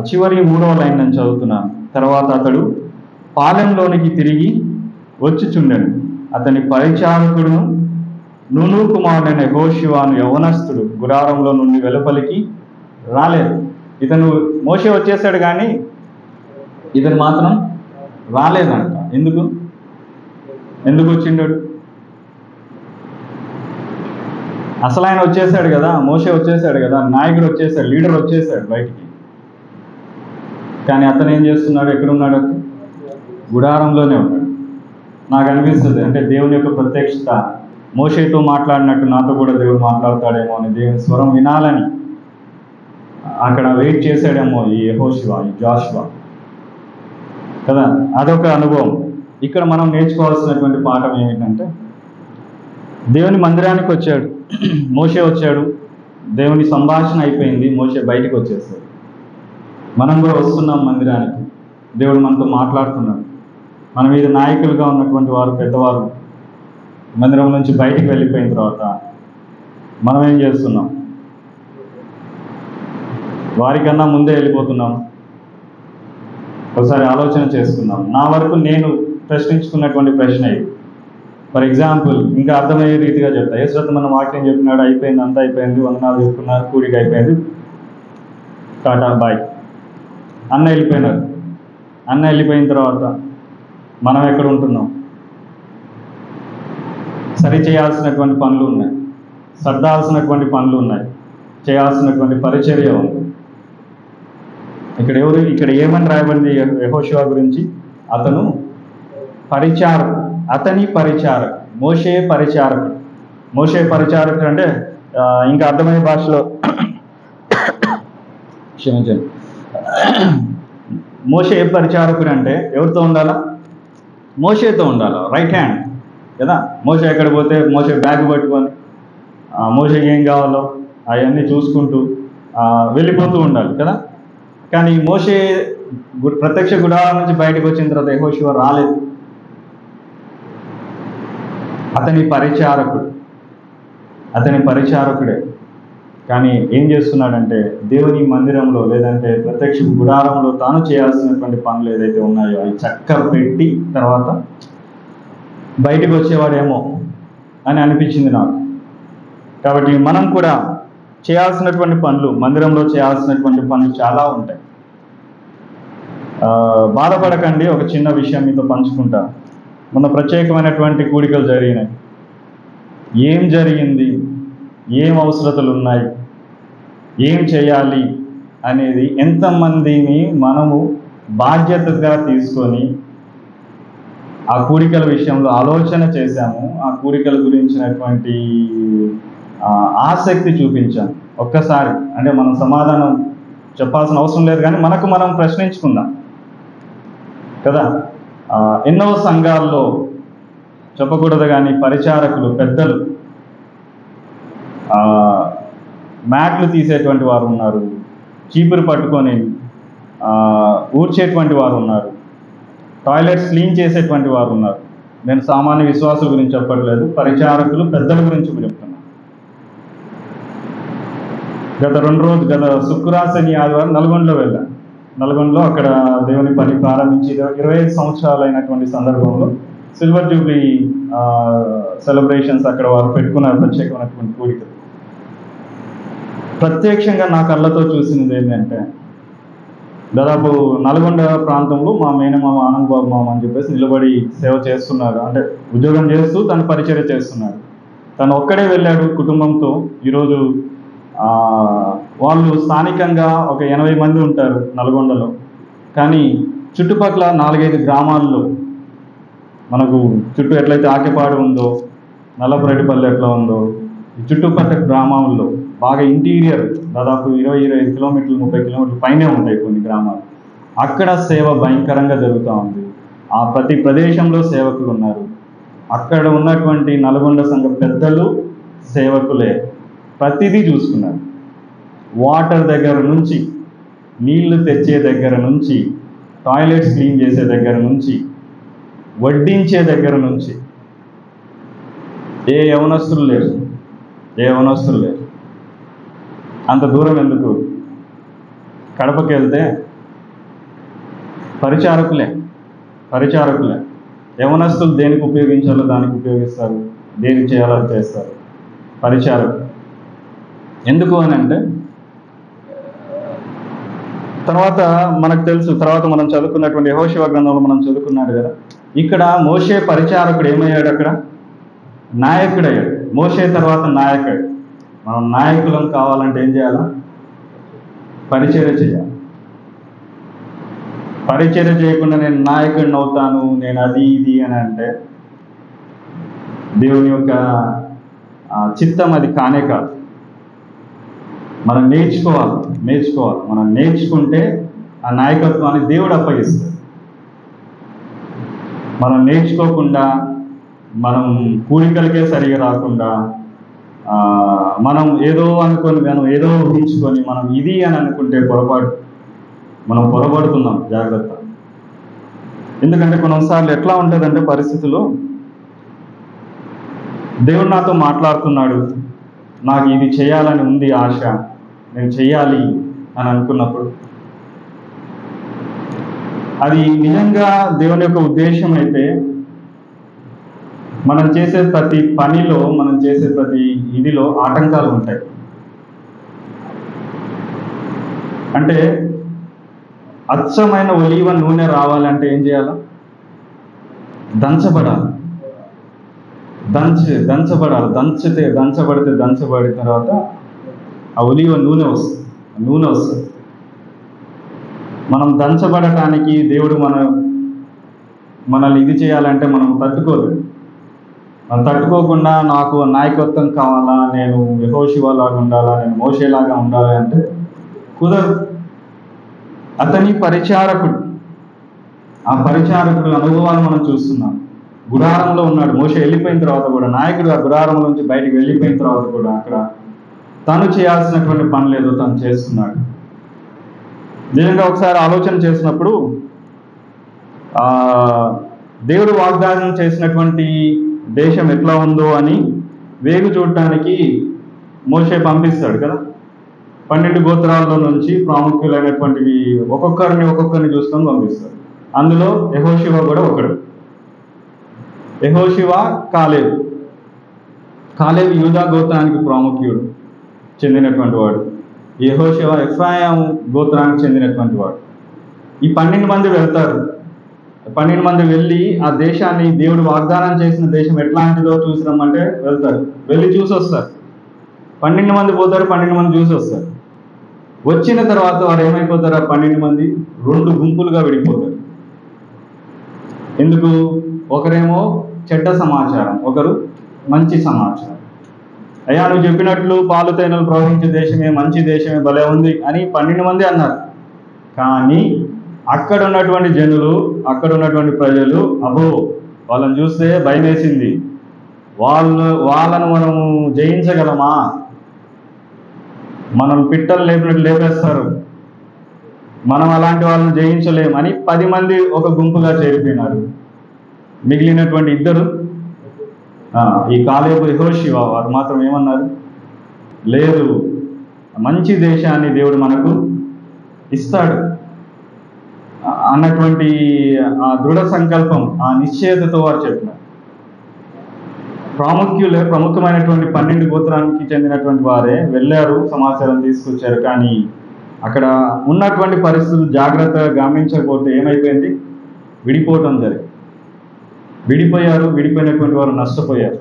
చివరి 3వ లైన్ నేను చదువుతున్నాను. తర్వాత అతడు పాలెంలోనికి తిరిగి వచ్చుచుండెను. అతని పరిచారకుడును నూను కుమారుడైన యెహోషువను యవనస్తుడు గుడారంలో నుండి వెలుపలికి రాలేదు. ఇతను మోషే వచ్చేసాడు, కానీ ఇతను మాత్రం రాలేదంట. ఎందుకు వచ్చిండాడు? అసలు ఆయన వచ్చేసాడు కదా, మోషే వచ్చేసాడు కదా, నాయకుడు వచ్చేసాడు, లీడర్ వచ్చేసాడు బయటికి. కానీ అతను ఏం చేస్తున్నాడు? ఎక్కడున్నాడు? గుడారంలోనే ఉన్నాడు. నాకు అనిపిస్తుంది అంటే దేవుని యొక్క ప్రత్యక్షత మోషేతో మాట్లాడినట్టు నాతో కూడా దేవుడు మాట్లాడతాడేమో అని, దేవుని స్వరం వినాలని అక్కడ వెయిట్ చేశాడేమో ఈ యెహోషువ, ఈ జాషువా కదా. అదొక అనుభవం. ఇక్కడ మనం నేర్చుకోవాల్సినటువంటి పాఠం ఏమిటంటే, దేవుని మందిరానికి వచ్చాడు మోషే, వచ్చాడు, దేవుని సంభాషణ అయిపోయింది, మోషే బయటకు వచ్చేసాడు. మనం కూడా వస్తున్నాం మందిరానికి, దేవుడు మనతో మాట్లాడుతున్నాడు. మన మీద నాయకులుగా ఉన్నటువంటి వారు, పెద్దవారు మందిరం నుంచి బయటికి వెళ్ళిపోయిన తర్వాత మనం ఏం చేస్తున్నాం? వారికన్నా ముందే వెళ్ళిపోతున్నాం. ఒకసారి ఆలోచన చేసుకుందాం. నా వరకు నేను ప్రశ్నించుకున్నటువంటి ప్రశ్న ఇది. ఫర్ ఎగ్జాంపుల్, ఇంకా అర్థమయ్యే రీతిగా చెప్తా. యేసురత్న మన వాక్యం చెప్పినాడు, అయిపోయింది, అంతా అయిపోయింది, వందనాలు చెప్పుకున్నారు, కూడికి అయిపోయింది, టాటా బాయ్, అన్న వెళ్ళిపోయినారు. అన్న వెళ్ళిపోయిన తర్వాత మనం ఎక్కడ ఉంటున్నాం? సరి చేయాల్సినటువంటి పనులు ఉన్నాయి, సర్దాల్సినటువంటి పనులు ఉన్నాయి, చేయాల్సినటువంటి పరిచర్య ఉంది. ఇక్కడ ఏమని రాయబడింది యెహోషువ గురించి? అతను పరిచారకుడు, అతని పరిచారకుడు, మోషే పరిచారకుడు. మోషే పరిచారకుడు అంటే ఇంకా అర్థమయ్యే భాషలో క్షమించండి, మోషే పరిచారకుడు అంటే ఎవరితో ఉండాలా? మోషేతో ఉండాలా, రైట్ హ్యాండ్ కదా. మోషే ఎక్కడ పోతే మోషే బ్యాగ్ పట్టుకొని మోషేకి ఏం కావాలో అవన్నీ చూసుకుంటూ వెళ్ళిపోతూ ఉండాలి కదా. కానీ మోషే ప్రత్యక్ష గుడారం నుంచి బయటకు వచ్చిన తర్వాత యెహోషువ రాలేదు. అతని పరిచారకుడే. కానీ ఏం చేస్తున్నాడంటే, దేవుని మందిరంలో లేదంటే ప్రత్యక్ష గుడారంలో తాను చేయాల్సినటువంటి పనులు ఏదైతే ఉన్నాయో అవి చక్కర పెట్టి తర్వాత బయటకు వచ్చేవాడేమో అని అనిపించింది నాకు. కాబట్టి మనం కూడా చేయాల్సినటువంటి పనులు, మందిరంలో చేయాల్సినటువంటి పనులు చాలా ఉంటాయి. బాధపడకండి, ఒక చిన్న విషయం మీతో పంచుకుంటా. మొన్న ప్రత్యేకమైనటువంటి కూడికలు జరిగినాయి. ఏం జరిగింది, ఏం అవసరతలు ఉన్నాయి, ఏం చేయాలి అనేది ఎంతమందిని మనము బాధ్యతగా తీసుకొని ఆ కూడికల విషయంలో ఆలోచన చేశాము, ఆ కూడికల గురించినటువంటి ఆసక్తి చూపించాము. ఒక్కసారి అంటే మనం సమాధానం చెప్పాల్సిన అవసరం లేదు, కానీ మనకు మనం ప్రశ్నించుకుందాం కదా. ఎన్నో సంఘాల్లో చెప్పకూడదు కానీ పరిచారకులు, పెద్దలు మ్యాట్లు తీసేటువంటి వారు ఉన్నారు, చీపురు పట్టుకొని ఊడ్చేటువంటి వారు ఉన్నారు, టాయిలెట్స్ క్లీన్ చేసేటువంటి వారు ఉన్నారు. నేను సామాన్య విశ్వాసుల గురించి చెప్పట్లేదు, పరిచారకులు, పెద్దల గురించి చెప్తున్నాను. గత శుక్రవారం ఆదివారం నల్గొండలో వెళ్ళాను. నల్గొండలో అక్కడ దేవుని పని ప్రారంభించి 25 సంవత్సరాలు అయినటువంటి సందర్భంలో సిల్వర్ జూబ్లీ సెలబ్రేషన్స్ అక్కడ వారు పెట్టుకున్నారు, ప్రత్యేకమైనటువంటి కూడిక. ప్రత్యక్షంగా నా కళ్ళతో చూసినది ఏంటంటే, దాదాపు నల్గొండ ప్రాంతంలో మా మేనమామ ఆనంద్ బాబు మామ అని చెప్పేసి నిలబడి సేవ చేస్తున్నారు. అంటే ఉద్యోగం చేస్తూ తను పరిచర్య చేస్తున్నాడు. తను ఒక్కడే వెళ్ళాడు కుటుంబంతో. ఈరోజు వాళ్ళు స్థానికంగా ఒక 80 మంది ఉంటారు నల్గొండలో, కానీ చుట్టుపక్కల 4-5 గ్రామాల్లో, మనకు చుట్టూ ఎట్లయితే ఆకెపాడు ఉందో, నల్లపురెడ్డిపల్లి ఎట్లా ఉందో, ఈ చుట్టుపక్కల గ్రామాల్లో బాగా ఇంటీరియర్ దాదాపు 20-25 కిలోమీటర్లు 30 కిలోమీటర్లు పైనే ఉంటాయి కొన్ని గ్రామాలు. అక్కడ సేవ భయంకరంగా జరుగుతూ ఉంది. ఆ ప్రతి ప్రదేశంలో సేవకులు ఉన్నారు. అక్కడ ఉన్నటువంటి నల్గొండ సంఘ పెద్దలు సేవకులే ప్రతిదీ చూసుకున్నారు. వాటర్ దగ్గర నుంచి, నీళ్లు తెచ్చే దగ్గర నుంచి, టాయిలెట్స్ క్లీన్ చేసే దగ్గర నుంచి, వడ్డించే దగ్గర నుంచి ఏ యవనస్తులు లేరు. అంత దూరం ఎందుకు? కడపకి వెళ్తే పరిచారకులే. యవనస్తులు దేనికి ఉపయోగించాలో దానికి ఉపయోగిస్తారు, దేనికి చేయాలో చేస్తారు. పరిచారకులు ఎందుకు అని అంటే, తర్వాత మనకు తెలుసు, తర్వాత మనం చదువుకున్నటువంటి యెహోషువ గ్రంథంలో మనం చదువుకున్నాడు కదా, ఇక్కడ మోషే పరిచారకుడు ఏమయ్యాడు? అక్కడ నాయకుడయ్యాడు. మోషే తర్వాత నాయకుడు. మనం నాయకులం కావాలంటే ఏం చేయాలా? పరిచర్య చేయాలి. పరిచర్య చేయకుండా నేను నాయకుడిని అవుతాను, నేను అది ఇది అని అంటే దేవుని యొక్క చిత్తం అది కానే కాదు. మనం నేర్చుకోవాలి. మనం నేర్చుకుంటే ఆ నాయకత్వాన్ని దేవుడు అప్పగిస్తాడు. మనం నేర్చుకోకుండా, మనం కూడికలకే సరిగా రాకుండా, మనం ఏదో అనుకొని, మనం ఏదో ఊహించుకొని మనం ఇది అని అనుకుంటే మనం పొరపడుతున్నాం. జాగ్రత్త. ఎందుకంటే కొన్నిసార్లు ఎట్లా ఉంటుందంటే పరిస్థితులు, దేవుడు నాతో మాట్లాడుతున్నాడు, నాకు ఇది చేయాలని ఉంది ఆశ, నేను చెయ్యాలి అని అనుకున్నప్పుడు, అది నిజంగా దేవుని యొక్క ఉద్దేశం అయితే మనం చేసే ప్రతి పనిలో, మనం చేసే ప్రతి ఇదిలో ఆటంకాలు ఉంటాయి. అంటే అచ్చమైన ఒలీవ నూనె రావాలంటే ఏం చేయాలి? దంచబడాలి. దంచబడిన తర్వాత ఆ ఒలీవ నూనె వస్తుంది. మనం దంచబడటానికి దేవుడు మనల్ని ఇది చేయాలంటే మనం తట్టుకోకుండా నాకు నాయకత్వం కావాలా, నేను యెహోషువలాగా ఉండాలా, నేను మోషేలాగా ఉండాలి అంటే కుదరదు. అతని పరిచారకుడు, ఆ పరిచారకుడు అనుభవాలు మనం చూస్తున్నాం. గుడారంలో ఉన్నాడు మోషే వెళ్ళిపోయిన తర్వాత కూడా, నాయకుడు ఆ గుడారం నుంచి బయటికి వెళ్ళిపోయిన తర్వాత కూడా అక్కడ తను చేయాల్సినటువంటి పనులు ఏదో తను చేస్తున్నాడు. నిజంగా ఒకసారి ఆలోచన చేసినప్పుడు, దేవుడు వాగ్దానం చేసినటువంటి దేశం ఎట్లా ఉందో అని వేగు చూడటానికి మోషే పంపిస్తాడు కదా. 12 గోత్రాల్లో నుంచి ప్రాముఖ్యులైనటువంటివి ఒక్కొక్కరిని చూసుకొని పంపిస్తాడు. అందులో యెహోషువ కూడా ఒకడు. యెహోషువ, కాలేబు యూదా గోత్రానికి ప్రాముఖ్యుడు చెందినటువంటి వాడు. యెహోషువ ఎఫ్రాయిము గోత్రానికి చెందినటువంటి వాడు. ఈ 12 మంది వెళ్తారు. 12 మంది వెళ్ళి ఆ దేశాన్ని, దేవుడు వాగ్దానం చేసిన దేశం ఎట్లాంటిదో చూసి రమ్మంటే వెళ్తారు. వెళ్ళి చూసి వస్తారు. 12 మంది పోతారు, 12 మంది చూసి వస్తారు. వచ్చిన తర్వాత వారు ఏమైపోతారు? ఆ 12 మంది 2 గుంపులుగా విడిపోతారు. ఎందుకు? ఒకరేమో చెడ్డ సమాచారం, ఒకరు మంచి సమాచారం. అయ్యా, నువ్వు చెప్పినట్లు పాలు తేనెలు ప్రవహించే దేశమే, మంచి దేశమే, భలే ఉంది అని 12 మంది అన్నారు. కానీ అక్కడ ఉన్నటువంటి జనులు, అక్కడ ఉన్నటువంటి ప్రజలు, అబ్బో వాళ్ళని చూస్తే భయం వేసింది, వాళ్ళను మనం జయించగలమా, మనం పిట్టలు లేపినట్టు లేపేస్తారు, మనం అలాంటి వాళ్ళని జయించలేము అని 10 మంది ఒక గుంపుగా చేరిపోయినారు. మిగిలినటువంటి 2 ఈ కాలేబు, యెహోషువ వారు మాత్రం ఏమన్నారు? లేదు, మంచి దేశాన్ని దేవుడు మనకు ఇస్తాడు అన్నటువంటి ఆ దృఢ సంకల్పం, ఆ నిశ్చయతతో వారు చెప్పినారు. ప్రముఖమైనటువంటి 12 గోత్రానికి చెందినటువంటి వారే వెళ్ళారు, సమాచారం తీసుకొచ్చారు. కానీ అక్కడ ఉన్నటువంటి పరిస్థితులు జాగ్రత్తగా గమనించకపోతే ఏమైపోయింది? విడిపోవటం జరిగింది. విడిపోయినటువంటి వారు నష్టపోయారు.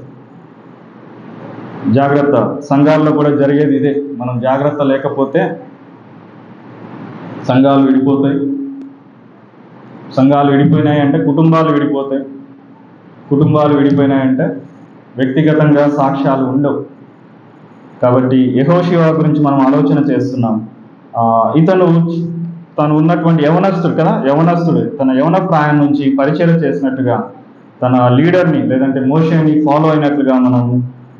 జాగ్రత్త. సంఘాల్లో కూడా జరిగేది ఇదే. మనం జాగ్రత్త లేకపోతే సంఘాలు విడిపోతాయి. సంఘాలు విడిపోయినాయంటే కుటుంబాలు విడిపోతాయి. కుటుంబాలు విడిపోయినాయంటే వ్యక్తిగతంగా సాక్ష్యాలు ఉండవు. కాబట్టి యెహోషువ గురించి మనం ఆలోచన చేస్తున్నాం. తను ఉన్నటువంటి యవనస్తుడు కదా, తన యవన ప్రాయం నుంచి పరిచయం చేసినట్టుగా తన లీడర్ని లేదంటే మోషేని ఫాలో అయినట్లుగా మనం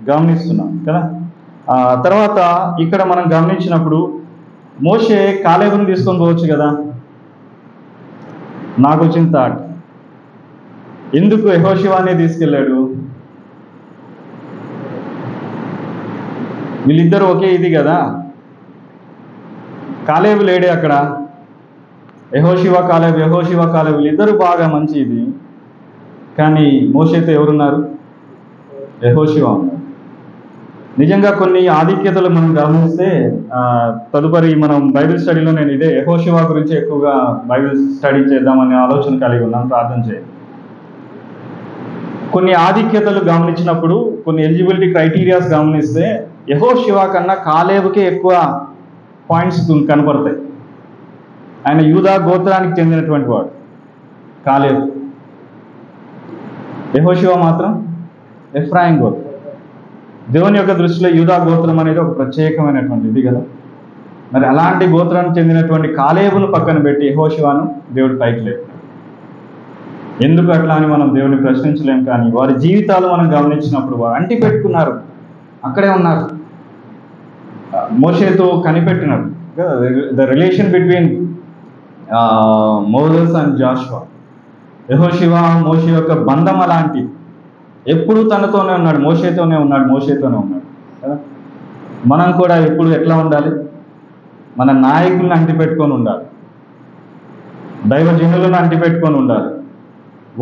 గమనిస్తున్నాం కదా. తర్వాత ఇక్కడ మనం గమనించినప్పుడు మోషే కాలేబుని తీసుకొని పోవచ్చు కదా. నాకు వచ్చిన థాట్, ఎందుకు యెహోషువనే తీసుకెళ్ళాడు? వీళ్ళిద్దరూ ఒకే ఇది కదా. కాలేబు లేడే అక్కడ. యెహోషువ కాలేబు వీళ్ళిద్దరూ బాగా మంచి ఇది. కానీ మోషేతో ఎవరున్నారు? యెహోషువ ఉన్నారు. నిజంగా కొన్ని ఆధిక్యతలు మనం గమనిస్తే తదుపరి మనం బైబిల్ స్టడీలో నేను ఇదే యెహోషువ గురించి ఎక్కువగా బైబిల్ స్టడీ చేద్దామనే ఆలోచన కలిగి ఉన్నాను. ప్రార్థన చేయండి. కొన్ని ఆధిక్యతలు గమనించినప్పుడు, కొన్ని ఎలిజిబిలిటీ క్రైటీరియాస్ గమనిస్తే యెహోషువ కన్నా కాలేబుకే ఎక్కువ పాయింట్స్ కనపడతాయి. ఆయన యూదా గోత్రానికి చెందినటువంటి వాడు కాలేబు. యెహోషువ మాత్రం ఎఫ్రాయిం గోత్రం. దేవుని యొక్క దృష్టిలో యూదా గోత్రం అనేది ఒక ప్రత్యేకమైనటువంటి ఇది కదా. మరి అలాంటి గోత్రానికి చెందినటువంటి కాలేబును పక్కన పెట్టి యెహోషువను దేవుడు పైకి లేదు. ఎందుకు అట్లా అని మనం దేవుని ప్రశ్నించలేం. కానీ వారి జీవితాలు మనం గమనించినప్పుడు వారు అంటి పెట్టుకున్నారు, అక్కడే ఉన్నారు, మోషేతో కనిపెట్టినారు. The relation between Moses and Joshua, యెహోషువ మోషే యొక్క బంధం అలాంటి. ఎప్పుడు తనతోనే ఉన్నాడు, మోషేతోనే ఉన్నాడు కదా. మనం కూడా ఎప్పుడు ఎట్లా ఉండాలి? మన నాయకులను అంటిపెట్టుకొని ఉండాలి, దైవజనులను అంటిపెట్టుకొని ఉండాలి,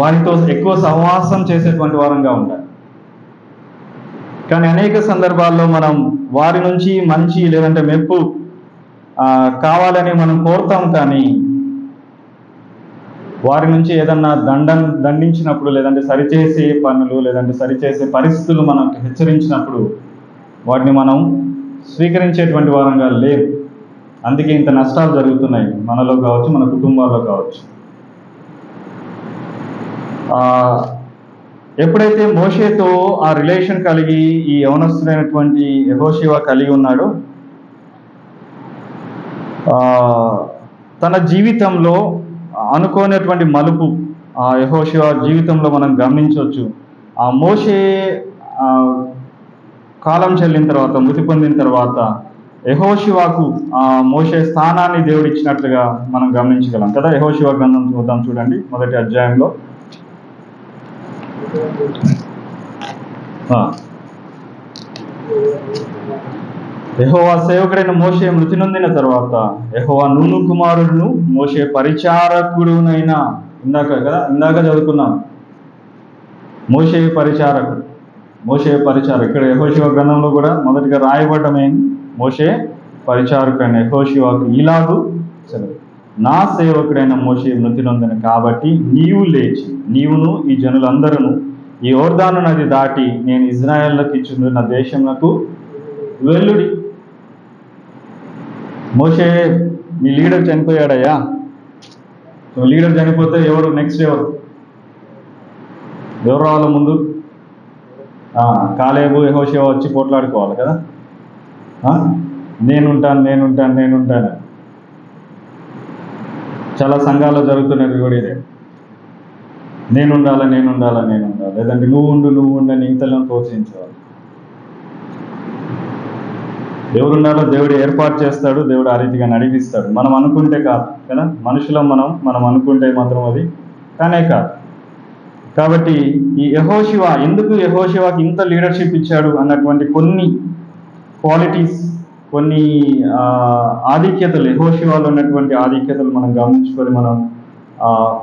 వారితో ఎక్కువ సహవాసం చేసేటువంటి వారంగా ఉండాలి. కానీ అనేక సందర్భాల్లో మనం వారి నుంచి మంచి లేదంటే మెప్పు కావాలని మనం కోరుతాం. కానీ వారి నుంచి ఏదన్నా దండించినప్పుడు, లేదంటే సరిచేసే పనులు, లేదంటే సరిచేసే పరిస్థితులు మనకు హెచ్చరించినప్పుడు వాటిని మనం స్వీకరించేటువంటి వారంగా లేవు. అందుకే ఇంత నష్టాలు జరుగుతున్నాయి, మనలో కావచ్చు, మన కుటుంబాల్లో కావచ్చు. ఎప్పుడైతే మోషేతో ఆ రిలేషన్ కలిగి ఈ యవనస్తుడైనటువంటి యెహోషువ కలిగి ఉన్నాడో, తన జీవితంలో అనుకోనటువంటి మలుపు ఆ యెహోషువ జీవితంలో మనం గమనించవచ్చు. ఆ మోషే కాలం చెల్లిన తర్వాత, మృతి పొందిన తర్వాత యెహోషువకు ఆ మోషే స్థానాన్ని దేవుడు ఇచ్చినట్లుగా మనం గమనించగలం కదా. యెహోషువ గ్రంథం చూద్దాం, చూడండి, 1వ అధ్యాయంలో. యెహోవా సేవకుడైన మోషే మృతి నొందిన తర్వాత యెహోవా నూను కుమారుడును మోషే పరిచారకుడునైనా, ఇందాక చదువుకున్నాం, మోషే పరిచారకుడు. ఇక్కడ యెహోషువ గ్రంథంలో కూడా మొదటిగా రాయబడమే మోషే పరిచారకుడైన యెహోషువకు ఇలాగు సెలవు, నా సేవకుడైన మోషే మృతి నొందిన కాబట్టి నీవు లేచి, నీవును ఈ జనులందరూ ఈ యోర్దాను నది దాటి నేను ఇజ్రాయేళ్లకు ఇచ్చున్న దేశమునకు వెళ్ళుడి. మోషే మీ లీడర్ చనిపోయాడయ్యా. సో లీడర్ చనిపోతే ఎవరు నెక్స్ట్ ఎవరు రావాలి ముందు? కాలేబు యెహోషువ వచ్చి పోట్లాడుకోవాలి కదా. నేనుంటాను. చాలా సంఘాల్లో జరుగుతున్నది కూడా ఇదే. నేనుండాలా, లేదంటే నువ్వు ఉండు అని ఇతరులను ప్రోత్సహించేవాళ్ళు. దేవుడు ఉండాలో దేవుడు ఏర్పాటు చేస్తాడు, దేవుడు ఆ రీతిగా నడిపిస్తాడు. మనం అనుకుంటే కాదు కదా, మనుషులం మనం అనుకుంటే మాత్రం అది కానే కాదు. కాబట్టి ఈ యెహోషువ ఎందుకు యెహోషువకి ఇంత లీడర్షిప్ ఇచ్చాడు అన్నటువంటి కొన్ని క్వాలిటీస్, కొన్ని ఆధిక్యతలు, యెహోషువలో ఉన్నటువంటి ఆధిక్యతలు మనం గమనించుకొని మనం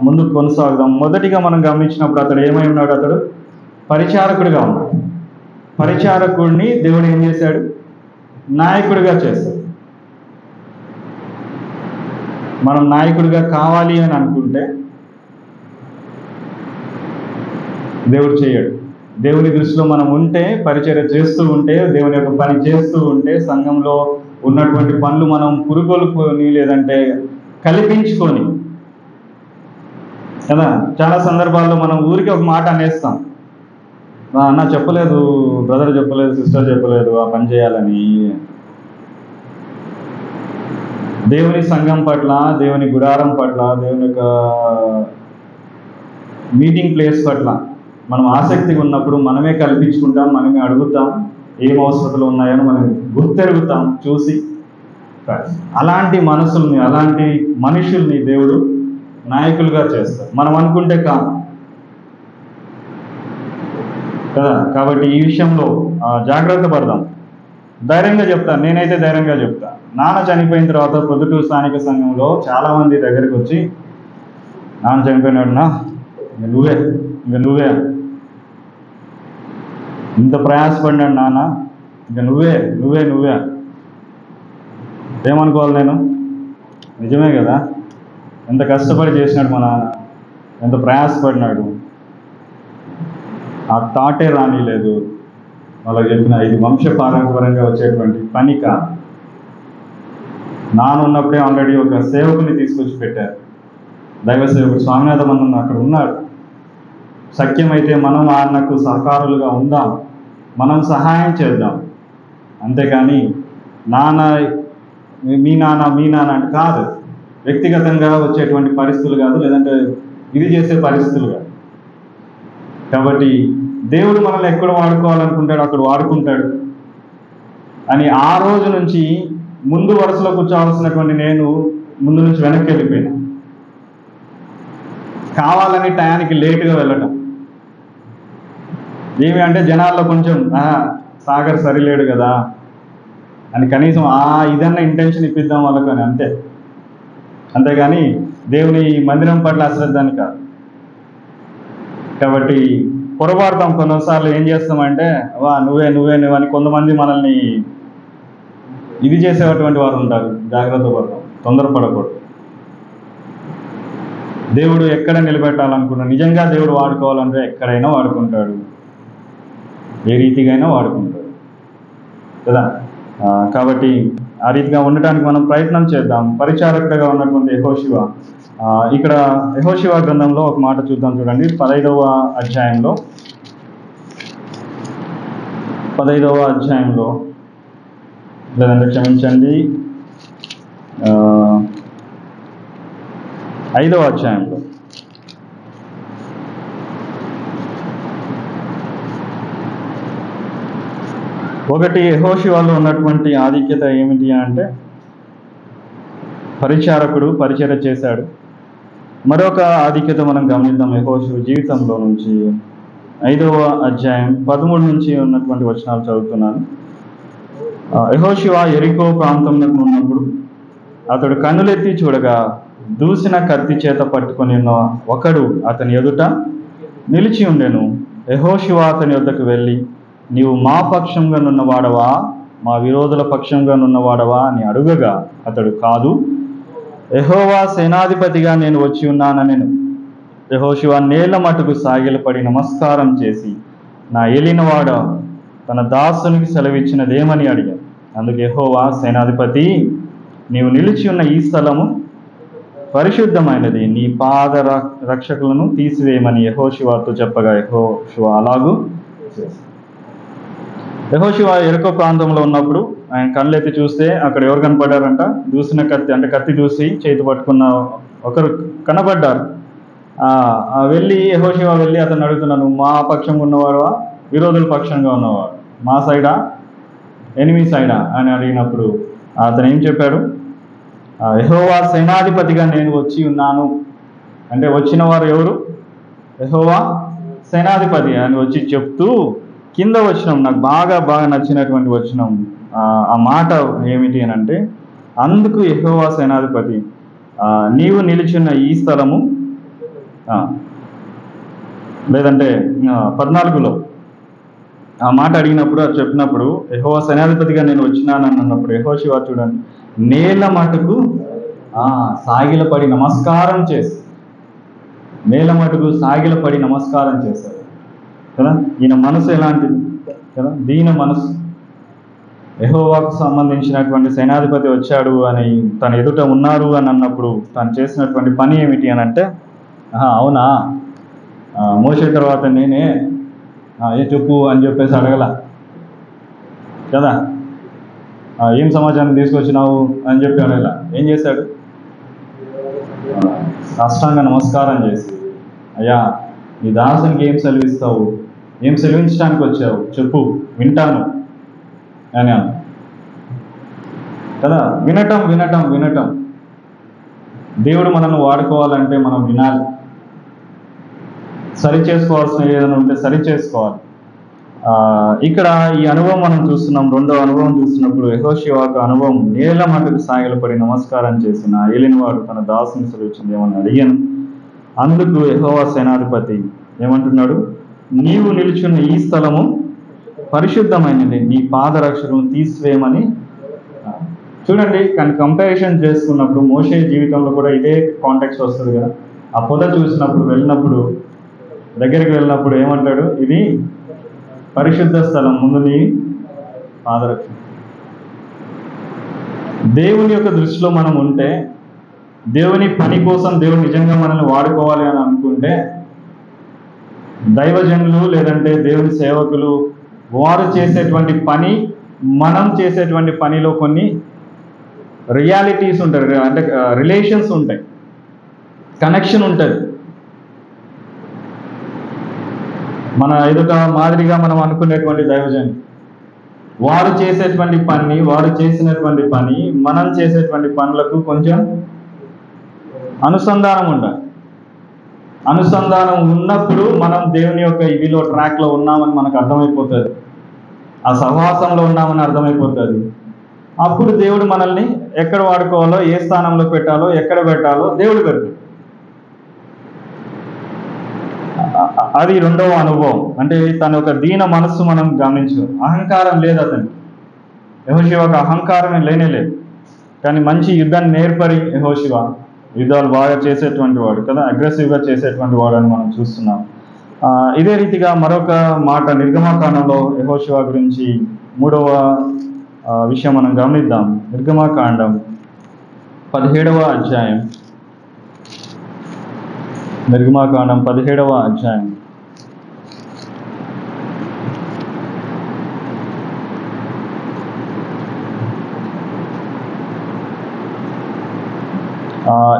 ముందుకు కొనసాగుదాం. మొదటిగా మనం గమనించినప్పుడు అతడు ఏమై ఉన్నాడు? అతడు పరిచారకుడిగా ఉన్నాడు. పరిచారకుడిని దేవుడు ఏం చేశాడు? నాయకుడిగా చేశాడు. మనం నాయకుడిగా కావాలి అని అనుకుంటే దేవుడు చేయడు. దేవుని దృష్టిలో మనం ఉంటే, పరిచర్య చేస్తూ ఉంటే, దేవుని యొక్క పని చేస్తూ ఉంటే, సంఘంలో ఉన్నటువంటి పనులు మనం పురుగొలుకొని లేదంటే కల్పించుకొని కదా. చాలా సందర్భాల్లో మనం ఊరికి ఒక మాట అనేస్తాం, అన్న చెప్పలేదు, బ్రదర్ చెప్పలేదు, సిస్టర్ చెప్పలేదు ఆ పని చేయాలని. దేవుని సంఘం పట్ల, దేవుని గుడారం పట్ల, దేవుని యొక్క మీటింగ్ ప్లేస్ పట్ల మనం ఆసక్తిగా ఉన్నప్పుడు మనమే కల్పించుకుంటాం, మనమే అడుగుతాం, ఏం అవసరతలు ఉన్నాయని మనం గుర్తెరుగుతాం చూసి. అలాంటి మనసుల్ని, అలాంటి మనుషుల్ని దేవుడు నాయకులుగా చేస్తారు. మనం అనుకుంటే కాదు కదా. కాబట్టి ఈ విషయంలో జాగ్రత్త పడదాం. ధైర్యంగా చెప్తాను, నేనైతే ధైర్యంగా చెప్తా. నాన్న చనిపోయిన తర్వాత పొద్దుటూరు స్థానిక సంఘంలో చాలా మంది దగ్గరికి వచ్చి, నాన్న చనిపోయినాడునా, ఇంక నువ్వే ఇంత ప్రయాసపడినాడు నాన్న, ఇంక నువ్వే ఏమనుకోవాలి నేను? నిజమే కదా, ఎంత కష్టపడి చేసినాడు మా నాన్న, ఎంత ప్రయాసపడినాడు. ఆ థాటే రానిలేదు. వాళ్ళకి చెప్పిన ఇది వంశపారంపరంగా వచ్చేటువంటి పని కాదు. నాన్న ఉన్నప్పుడే ఆల్రెడీ ఒక సేవకుని తీసుకొచ్చి పెట్టారు. దైవ సేవకుడు స్వామినాథం అన్న అక్కడ ఉన్నాడు. సఖ్యమైతే మనం ఆయనకు సహకారులుగా ఉందాం, మనం సహాయం చేద్దాం. అంతేకాని మీ నాన్న అంటే కాదు. వ్యక్తిగతంగా వచ్చేటువంటి పరిస్థితులు కాదు, లేదంటే ఇది చేసే పరిస్థితులు కాదు. కాబట్టి దేవుడు మనల్ని ఎక్కడ వాడుకోవాలనుకుంటాడు అక్కడ వాడుకుంటాడు అని ఆ రోజు నుంచి ముందు వరుసలో కూర్చోవలసినటువంటి నేను ముందు నుంచి వెనక్కి వెళ్ళిపోయినా. కావాలని టయానికి లేటుగా వెళ్ళటం. ఏమి అంటే జనాల్లో కొంచెం సాగర్ సరిలేడు కదా అని కనీసం ఇదన్నా ఇంటెన్షన్ ఇప్పిద్దాం వాళ్ళకు అని, అంతేగాని దేవుని మందిరం పట్ల అశ్రద్ధాన్ని కాదు. కాబట్టి పొరపాటుతాం. కొన్నిసార్లు ఏం చేస్తామంటే నువ్వే అని కొంతమంది మనల్ని ఇది చేసేటువంటి వారు ఉంటారు. జాగ్రత్త పడతాం, తొందరపడకూడదు. దేవుడు ఎక్కడ నిలబెట్టాలనుకున్నా, నిజంగా దేవుడు వాడుకోవాలంటే ఎక్కడైనా వాడుకుంటాడు, ఏ రీతిగా అయినా వాడుకుంటాడు కదా. కాబట్టి ఆ రీతిగా ఉండటానికి మనం ప్రయత్నం చేద్దాం. పరిచారకుడిగా ఉన్నటువంటి యెహోషువ, ఇక్కడ యెహోషువ గ్రంథంలో ఒక మాట చూద్దాం. చూడండి, 15వ అధ్యాయంలో లేదంటే క్షమించండి 5వ అధ్యాయంలో ఒకటి యెహోషువలో ఉన్నటువంటి ఆధిక్యత ఏమిటి అంటే పరిచారకుడు పరిచర్య చేశాడు. మరొక ఆధిక్యత మనం గమనిద్దాం యెహోషువ జీవితంలో నుంచి. 5వ అధ్యాయం 13 నుంచి ఉన్నటువంటి వచనాలు చదువుతున్నాను. యెహోషువ యెరికో ప్రాంతంలో ఉన్నప్పుడు అతడు కన్నులెత్తి చూడగా దూసిన కత్తి చేత పట్టుకొని ఉన్న ఒకడు అతని ఎదుట నిలిచి ఉండెను. యెహోషువ అతని వద్దకు వెళ్ళి, నీవు మా పక్షంగా నున్నవాడవా, మా విరోధుల పక్షంగా నున్నవాడవా అని అడుగగా అతడు, కాదు, యెహోవా సేనాధిపతిగా నేను వచ్చి ఉన్నాననెను. యెహోషువ నేల మటుకు సాగిలపడి నమస్కారం చేసి, నా ఏలినవాడ తన దాసునికి సెలవిచ్చినదేమని అడిగాడు. అందుకు యెహోవా, సేనాధిపతి, నీవు నిలిచి ఉన్న ఈ స్థలము పరిశుద్ధమైనది, నీ పాద రక్షకులను తీసివేయమని యెహోషువతో చెప్పగా యెహోషువ అలాగూ చేశాడు. యెహోషువ యెరికో ప్రాంతంలో ఉన్నప్పుడు ఆయన కళ్ళెత్తి చూస్తే అక్కడ ఎవరు కనపడ్డారంట? దూసిన కత్తి, అంటే కత్తి దూసి చేతి పట్టుకున్న ఒకరు కనపడ్డారు. వెళ్ళి యెహోషువ వెళ్ళి అతను అడుగుతున్నాను, మా పక్షంగా ఉన్నవారా విరోధుల పక్షంగా ఉన్నవారు, మా సైడా ఎనిమి సైడా అని అడిగినప్పుడు అతను ఏం చెప్పాడు? యెహోవా సేనాధిపతిగా నేను వచ్చి ఉన్నాను అంటే వచ్చిన వారు ఎవరు? యెహోవా సేనాధిపతి అని వచ్చి చెప్తూ కింద వచనం నాకు బాగా నచ్చినటువంటి వచనం. ఆ మాట ఏమిటి అని అంటే, అందుకు యెహోవా సేనాధిపతి నీవు నిలిచిన ఈ స్థలము, లేదంటే 14లో ఆ మాట అడిగినప్పుడు అది చెప్పినప్పుడు యెహోవా సేనాధిపతిగా నేను వచ్చినానని అన్నప్పుడు యెహోషువ చూడండి నేల మటుకు సాగిలపడి నమస్కారం చేసి, నేల మటుకు సాగిలపడి నమస్కారం చేశారు కదా. ఈయన మనసు ఎలాంటిది కదా, దీన మనసు. యెహోవాకు సంబంధించినటువంటి సేనాధిపతి వచ్చాడు అని తన ఎదుట ఉన్నారు అని అన్నప్పుడు తను చేసినటువంటి పని ఏమిటి అని అంటే, అవునా మోషే తర్వాత నేనే ఏ చెప్పు అని చెప్పేసి అడగల కదా. ఏం సమాచారం తీసుకొచ్చినావు అని చెప్పి అడగల. ఏం చేశాడు? సాష్టాంగ నమస్కారం చేసి, అయ్యా నీ దాసునికి ఏం సెలవిస్తావు, ఏం సెలవించడానికి వచ్చావు చెప్పు, వింటాను అని అన్న కదా. వినటం. దేవుడు మనల్ని వాడుకోవాలంటే మనం వినాలి. సరి చేసుకోవాల్సిన ఏదైనా ఉంటే సరి చేసుకోవాలి. ఇక్కడ ఈ అనుభవం మనం చూస్తున్నాం. రెండో అనుభవం చూస్తున్నప్పుడు యెహోషువకు అనుభవం నేల మటుకు సాగిలపడి నమస్కారం చేసిన ఏలినవాడు తన దాసుని సెలవిచ్చింది ఏమని అడిగాను. అందుకు యెహోవా సేనాధిపతి ఏమంటున్నాడు? నీవు నిలుచున్న ఈ స్థలము పరిశుద్ధమైనది, నీ పాదరక్షకులను తీసివేయమని. చూడండి, కానీ కంపారిజన్ చేసుకున్నప్పుడు మోషే జీవితంలో కూడా ఇదే కాంటెక్స్ట్ వస్తుంది కదా. ఆ పొద చూసినప్పుడు వెళ్ళినప్పుడు దగ్గరికి వెళ్ళినప్పుడు ఏమంటాడు? ఇది పరిశుద్ధ స్థలం, ముందు నీ పాదరక్షణ. దేవుని యొక్క దృష్టిలో మనం ఉంటే, దేవుని పని కోసం దేవుడు నిజంగా మనల్ని వాడుకోవాలి అని అనుకుంటే, దైవజనులు లేదంటే దేవుని సేవకులు వారు చేసేటువంటి పని, మనం చేసేటువంటి పనిలో కొన్ని రియాలిటీస్ ఉంటాయి, అంటే రిలేషన్స్ ఉంటాయి, కనెక్షన్ ఉంటుంది. మన ఎదుట మాదిరిగా మనం అనుకునేటువంటి దైవజనులు వారు చేసేటువంటి పని, వారు చేసినటువంటి పని మనం చేసేటువంటి పనులకు కొంచెం అనుసంధానం ఉండాలి. అనుసంధానం ఉన్నప్పుడు మనం దేవుని యొక్క ఇదిలో ట్రాక్లో ఉన్నామని మనకు అర్థమైపోతుంది, ఆ సహవాసంలో ఉన్నామని అర్థమైపోతుంది. అప్పుడు దేవుడు మనల్ని ఎక్కడ వాడుకోవాలో, ఏ స్థానంలో పెట్టాలో, ఎక్కడ పెట్టాలో దేవుడు పెడతాడు. అది రెండవ అనుభవం. అంటే తన యొక్క దీన మనస్సు మనం గమనించు. అహంకారం లేదు అతనికి. యెహోషువకు అహంకారమే లేనేలేదు. కానీ మంచి యుద్ధాన్ని నేర్పరి యెహోషువ యుద్ధాలు బాగా చేసేటువంటి వాడు కదా, అగ్రెసివ్గా చేసేటువంటి వాడు అని మనం చూస్తున్నాం. ఇదే రీతిగా మరొక మాట నిర్గమకాండంలో యెహోషువ గురించి 3వ విషయం మనం గమనిద్దాం. నిర్గమకాండం 17వ అధ్యాయం. నిర్గమకాండం 17వ అధ్యాయం.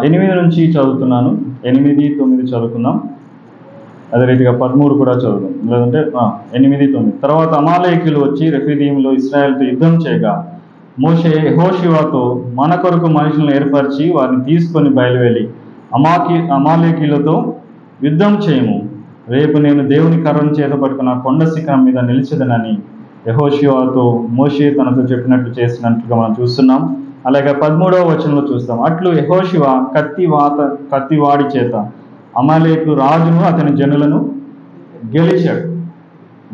ఎనిమిది నుంచి చదువుతున్నాను. 8, 9 చదువుకుందాం. అదే రీతిగా 13 కూడా చదువుదాం, లేదంటే 8, 9. తర్వాత అమాలేకీయులు వచ్చి రెఫీదీములో ఇశ్రాయేలుతో యుద్ధం చేయగా మోషే యెహోషువతో మన కొరకు మనుషులను ఏర్పరిచి వారిని తీసుకొని బయలువెళ్ళి అమాలేకీయులతో యుద్ధం చేయము. రేపు నేను దేవుని కర్రను చేత పట్టుకున్న కొండ శిఖరం మీద నిలిచెదనని యెహోషువతో మోషే తనతో చెప్పినట్లు చేసినట్లుగా మనం చూస్తున్నాం. అలాగే 13వ వచనంలో చూస్తాం. అట్లు యెహోషువ కత్తివాడి చేత అమాలేకు రాజును అతని జనులను గెలిచాడు.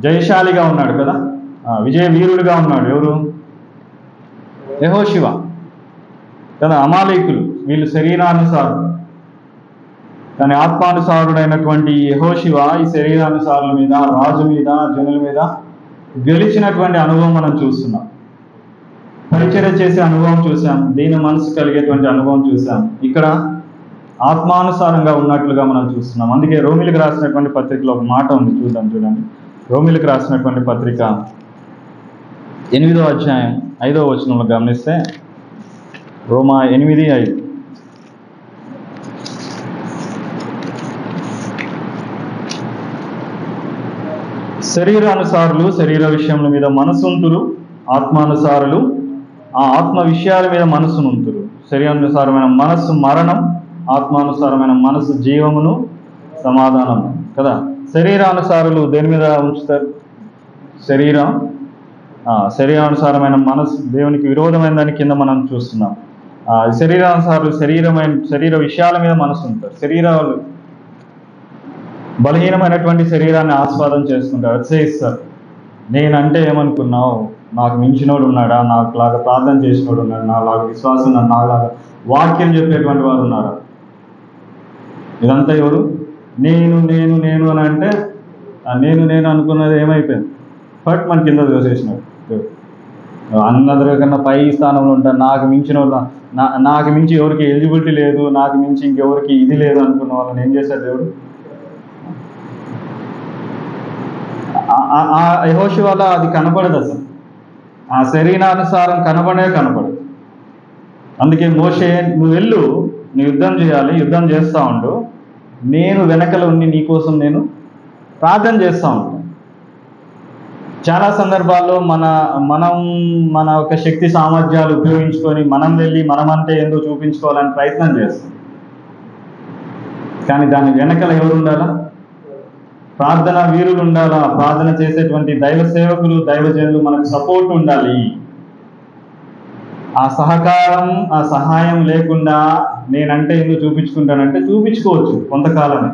జయశాలిగా ఉన్నాడు కదా, విజయ వీరుడుగా ఉన్నాడు. ఎవరు? యెహోషువ కదా. అమాలేకులు వీళ్ళు శరీరానుసారులు, కానీ ఆత్మానుసారుడైనటువంటి యెహోషువ ఈ శరీరానుసారుల మీద, రాజు మీద, జనుల మీద గెలిచినటువంటి అనుభవం మనం చూస్తున్నాం. పరిచర్య చేసే అనుభవం చూసాం, దీని మనసు కలిగేటువంటి అనుభవం చూసాం. ఇక్కడ ఆత్మానుసారంగా ఉన్నట్లుగా మనం చూస్తున్నాం. అందుకే రోమిలకు రాసినటువంటి పత్రికలో ఒక మాట ఉంది, చూడండి. రోమిలకు రాసినటువంటి పత్రిక 8వ అధ్యాయం 5వ వచనంలో గమనిస్తే, రోమా 8:5, శరీరానుసారులు శరీర విషయముల మీద మనసుంతురు, ఆత్మానుసారులు ఆ ఆత్మ విషయాల మీద మనసునుంతురు. శరీరానుసారమైన మనస్సు మరణం, ఆత్మానుసారమైన మనసు జీవమును సమాధానం కదా. శరీరానుసారులు దేని మీద ఉంచుతారు? శరీరానుసారమైన మనసు దేవునికి విరోధమైన దాని కింద మనం చూస్తున్నాం. శరీరానుసారులు శరీర విషయాల మీద మనసు ఉంటారు. శరీరాలు బలహీనమైనటువంటి శరీరాన్ని ఆస్వాదం చేసుకుంటారు, అతిశయిస్తారు. నేనంటే ఏమనుకున్నావు, నాకు మించినోడు ఉన్నాడా, నాకులాగా ప్రార్థన చేసినోడు ఉన్నాడు, నాలాగా విశ్వాసం ఉన్నాడు, నాలాగా వాక్యం చెప్పేటువంటి వారు ఉన్నారా? ఇదంతా ఎవరు? నేను నేను నేను అని అంటే నేను అనుకున్నది ఏమైపోయింది, బట్ మన కింద దోసేసినాడు. అందరికన్నా పై స్థానంలో ఉంటాను, నాకు మించి ఎవరికి ఎలిజిబిలిటీ లేదు, నాకు మించి ఇంకెవరికి ఇది లేదు అనుకున్న వాళ్ళని ఏం చేశాడు దేవుడు? యెహోషువలో అది కనపడదు అసలు. ఆ శరీరానుసారం కనపడదు. అందుకే మోషే, నువ్వు వెళ్ళు, నువ్వు యుద్ధం చేయాలి, యుద్ధం చేస్తూ ఉండు, నేను వెనకల ఉండి నీకోసం నేను ప్రార్థన చేస్తూ ఉంటాను. చాలా సందర్భాల్లో మనం మన ఒక శక్తి సామర్థ్యాలు ఉపయోగించుకొని మనం వెళ్ళి మనమంటే ఏందో చూపించుకోవాలని ప్రయత్నం చేస్తాం. కానీ దాని వెనకల ఎవరు ఉండాలా? ప్రార్థన వీరులు ఉండాలా. ప్రార్థన చేసేటువంటి దైవ సేవకులు, దైవజనులు మనకు సపోర్ట్ ఉండాలి. ఆ సహకారం, ఆ సహాయం లేకుండా నేనంటే ఎందుకు చూపించుకుంటానంటే చూపించుకోవచ్చు కొంతకాలమే,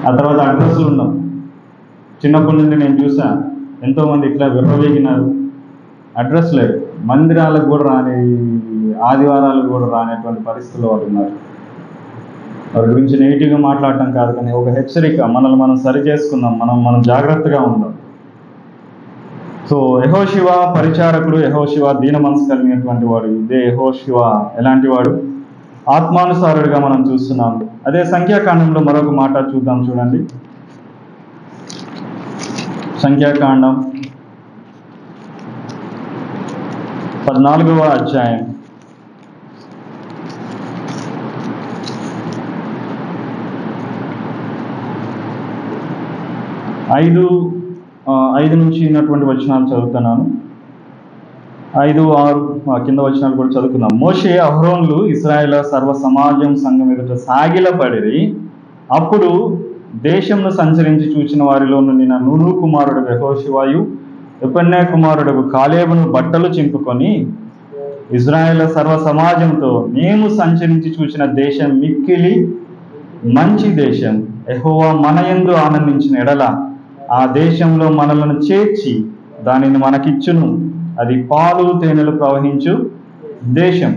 ఆ తర్వాత అడ్రస్లు ఉన్నాం. చిన్నప్పటి నుండి నేను చూసాను, ఎంతోమంది ఇట్లా విర్రవేగినారు, అడ్రస్ లేదు, మందిరాలకు కూడా రాని, ఆదివారాలకు కూడా రానేటువంటి పరిస్థితుల్లో వాళ్ళు ఉన్నారు. వారి గురించి నెగిటివ్గా మాట్లాడటం కాదు, కానీ ఒక హెచ్చరిక, మనల్ని మనం సరి చేసుకుందాం, మనం జాగ్రత్తగా ఉందాం. సో యెహోషువ పరిచారకుడు, యెహోషువ దీన మనసు కలిగినటువంటి వాడు. ఇదే యెహోషువ ఎలాంటి వాడు? ఆత్మానుసారుడిగా మనం చూస్తున్నాం. అదే సంఖ్యాకాండంలో మరొక మాట చూద్దాం, చూడండి. సంఖ్యాకాండం 14వ అధ్యాయం 5 నుంచి ఉన్నటువంటి వచనాలు చదువుతున్నాను. 5, 6 కింద వచనాలు కూడా చదువుకుందాం. మోషే అహరోనులు ఇశ్రాయేలు సర్వ సమాజం సంఘం ఎదుట సాగిలపడిరి. అప్పుడు దేశంను సంచరించి చూచిన వారిలో నుండి నూను కుమారుడు యెహోషువయు యెఫున్నె కుమారుడు కాలేబును బట్టలు చింపుకొని ఇశ్రాయేలు సర్వ సమాజంతో, మేము సంచరించి చూసిన దేశం మిక్కిలి మంచి దేశం, యెహోవా మన యందు ఆనందించిన ఎడల ఆ దేశంలో మనలను చేర్చి దానిని మనకిచ్చును. అది పాలు తేనెలు ప్రవహించు దేశం.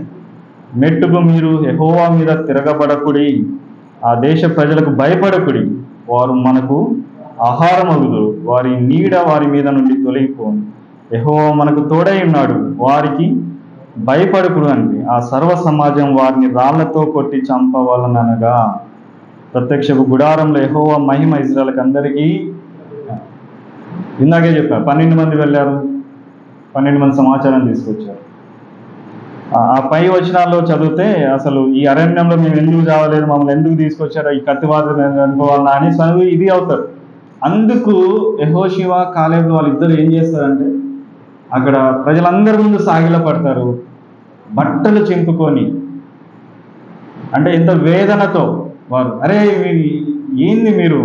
మెట్టుకు మీరు యెహోవా మీద తిరగబడకుడి, ఆ దేశ ప్రజలకు భయపడకుడి, వారు మనకు ఆహారం అగుదురు, వారి నీడ వారి మీద నుండి తొలగిపోను. యెహోవా మనకు తోడై ఉన్నాడు, వారికి భయపడకుడు అంటే ఆ సర్వ సమాజం వారిని రాళ్లతో కొట్టి చంపవాలనగా, ప్రత్యక్షపు గుడారంలో యెహోవా మహిమ ఇశ్రాయేలుకు అందరికీ. ఇందాకే చెప్పారు, 12 మంది వెళ్ళారు, 12 మంది సమాచారం తీసుకొచ్చారు. ఆ పై వచనాల్లో చదివితే అసలు ఈ అరణ్యంలో మేము ఎందుకు చావలేదు, మమ్మల్ని ఎందుకు తీసుకొచ్చారో, ఈ కత్తివాదం అనుకోవాలన్నా అని చదివి ఇది అవుతారు. అందుకు యెహోషువ కాలేబు వాళ్ళిద్దరు ఏం చేస్తారంటే, అక్కడ ప్రజలందరి ముందు సాగిల పడతారు, బట్టలు చింపుకొని. అంటే ఎంత వేదనతో వారు, అరే ఏంది మీరు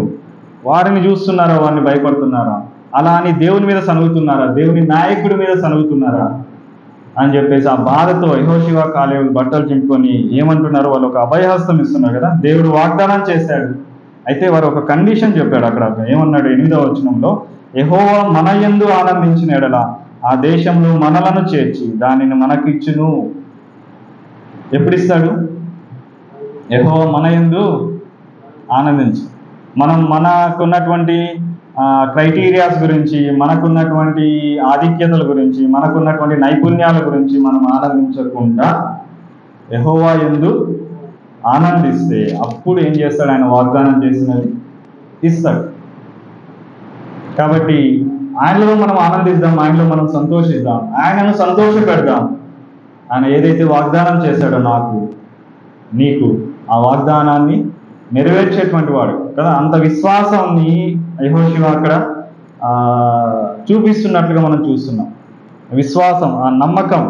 వారిని చూస్తున్నారా, వారిని భయపడుతున్నారా, అలా అని దేవుని మీద సనుగుతున్నారా, దేవుని నాయకుడి మీద సనుగుతున్నారా అని చెప్పేసి ఆ బాధతో యెహోషువ కాలేబు బట్టలు చింపుకొని ఏమంటున్నారు, వాళ్ళు ఒక అభయహస్తం ఇస్తున్నారు కదా. దేవుడు వాగ్దానం చేశాడు, అయితే వారు ఒక కండిషన్ చెప్పాడు. అక్కడ ఏమన్నాడు 8వ వచనంలో, యెహోవా మన యందు ఆనందించిన ఎడల ఆ దేశంలో మనలను చేర్చి దానిని మనకిచ్చును. ఎప్పుడు ఇస్తాడు? యెహోవా మన యందు ఆనందించు. మనకున్నటువంటి క్రైటీరియాస్ గురించి, మనకున్నటువంటి ఆధిక్యతల గురించి, మనకున్నటువంటి నైపుణ్యాల గురించి మనం ఆనందించకుండా యెహోవా యందు ఆనందిస్తే అప్పుడు ఏం చేస్తాడు? ఆయన వాగ్దానం చేసినది ఇస్తాడు. కాబట్టి ఆయనలో మనం ఆనందిద్దాం, ఆయనలో మనం సంతోషిద్దాం, ఆయనను సంతోష పెడదాం. ఆయన ఏదైతే వాగ్దానం చేశాడో నాకు, నీకు, ఆ వాగ్దానాన్ని నెరవేర్చేటువంటి వాడు కదా. అంత విశ్వాసాన్ని యెహోషువ అక్కడ చూపిస్తున్నట్లుగా మనం చూస్తున్నాం. విశ్వాసం, ఆ నమ్మకం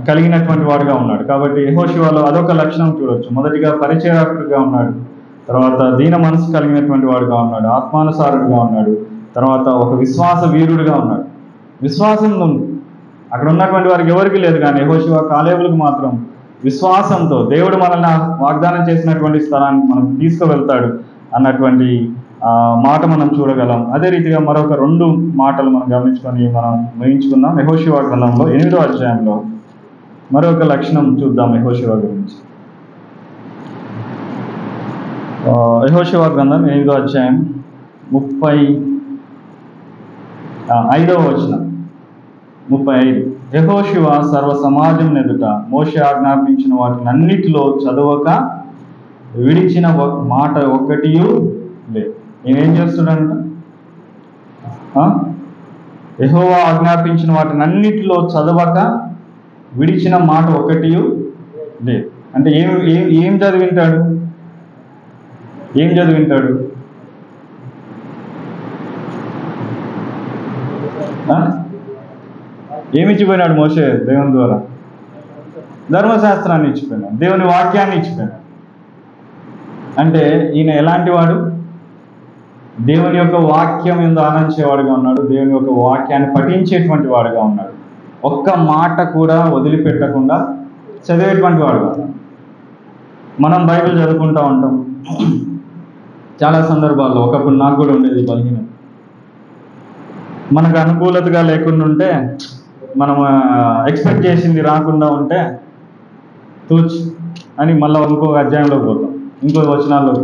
కలిగినటువంటి వాడుగా ఉన్నాడు. కాబట్టి యెహోషువలో అదొక లక్షణం చూడొచ్చు. మొదటిగా పరిచయాత్మకుడిగా ఉన్నాడు, తర్వాత దీన మనసు కలిగినటువంటి వాడుగా ఉన్నాడు, ఆత్మానుసారుడుగా ఉన్నాడు, తర్వాత ఒక విశ్వాస వీరుడుగా ఉన్నాడు. విశ్వాసం ఉంది అక్కడ ఉన్నటువంటి వారికి ఎవరికి లేదు, కానీ యెహోషువ కాలేబులకు మాత్రం విశ్వాసంతో దేవుడు మనల్ని వాగ్దానం చేసినటువంటి స్థలానికి మనం తీసుకువెళ్తాడు అన్నటువంటి మాట మనం చూడగలం. అదే రీతిగా మరొక 2 మాటలు మనం గమనించుకొని మనం ముగించుకుందాం. యెహోషువ గ్రంథంలో 8వ అధ్యాయంలో మరొక లక్షణం చూద్దాం యెహోషువ గురించి. యెహోషువ గ్రంథం 8వ అధ్యాయం 35వ వచనం. 35. యెహోషువ సర్వ సమాజం ఎదుట మోషే ఆజ్ఞాపించిన వాటినన్నిటిలో చదవక విడిచిన మాట ఒక్కటియూ లేదు. నేనేం చేస్తున్నాడంట? యెహోవా ఆజ్ఞాపించిన వాటినన్నిటిలో చదవక విడిచిన మాట ఒక్కటియూ లేదు. అంటే ఏం చదివింటాడు? ఏం చదివింటాడు? ఏమి ఇచ్చిపోయినాడు మోషే దేవుని ద్వారా? ధర్మశాస్త్రాన్ని ఇచ్చిపోయినాడు, దేవుని వాక్యాన్ని ఇచ్చిపోయినాడు. అంటే ఈయన ఎలాంటి వాడు? దేవుని యొక్క వాక్యం ఎందు ఆనందించేవాడుగా ఉన్నాడు, దేవుని యొక్క వాక్యాన్ని పఠించేటువంటి వాడుగా ఉన్నాడు, ఒక్క మాట కూడా వదిలిపెట్టకుండా చదివేటువంటి వాడుగా ఉన్నాడు. మనం బైబిల్ చదువుకుంటూ ఉంటాం చాలా సందర్భాల్లో. ఒకప్పుడు నాకు కూడా ఉండేది బలహీనం. మనకు అనుకూలతగా లేకుండా ఉంటే, మనం ఎక్స్పెక్ట్ చేసింది రాకుండా ఉంటే తూచ్ అని మళ్ళీ ఇంకొక అధ్యాయంలోకి పోతాం, ఇంకో వచనాల్లో.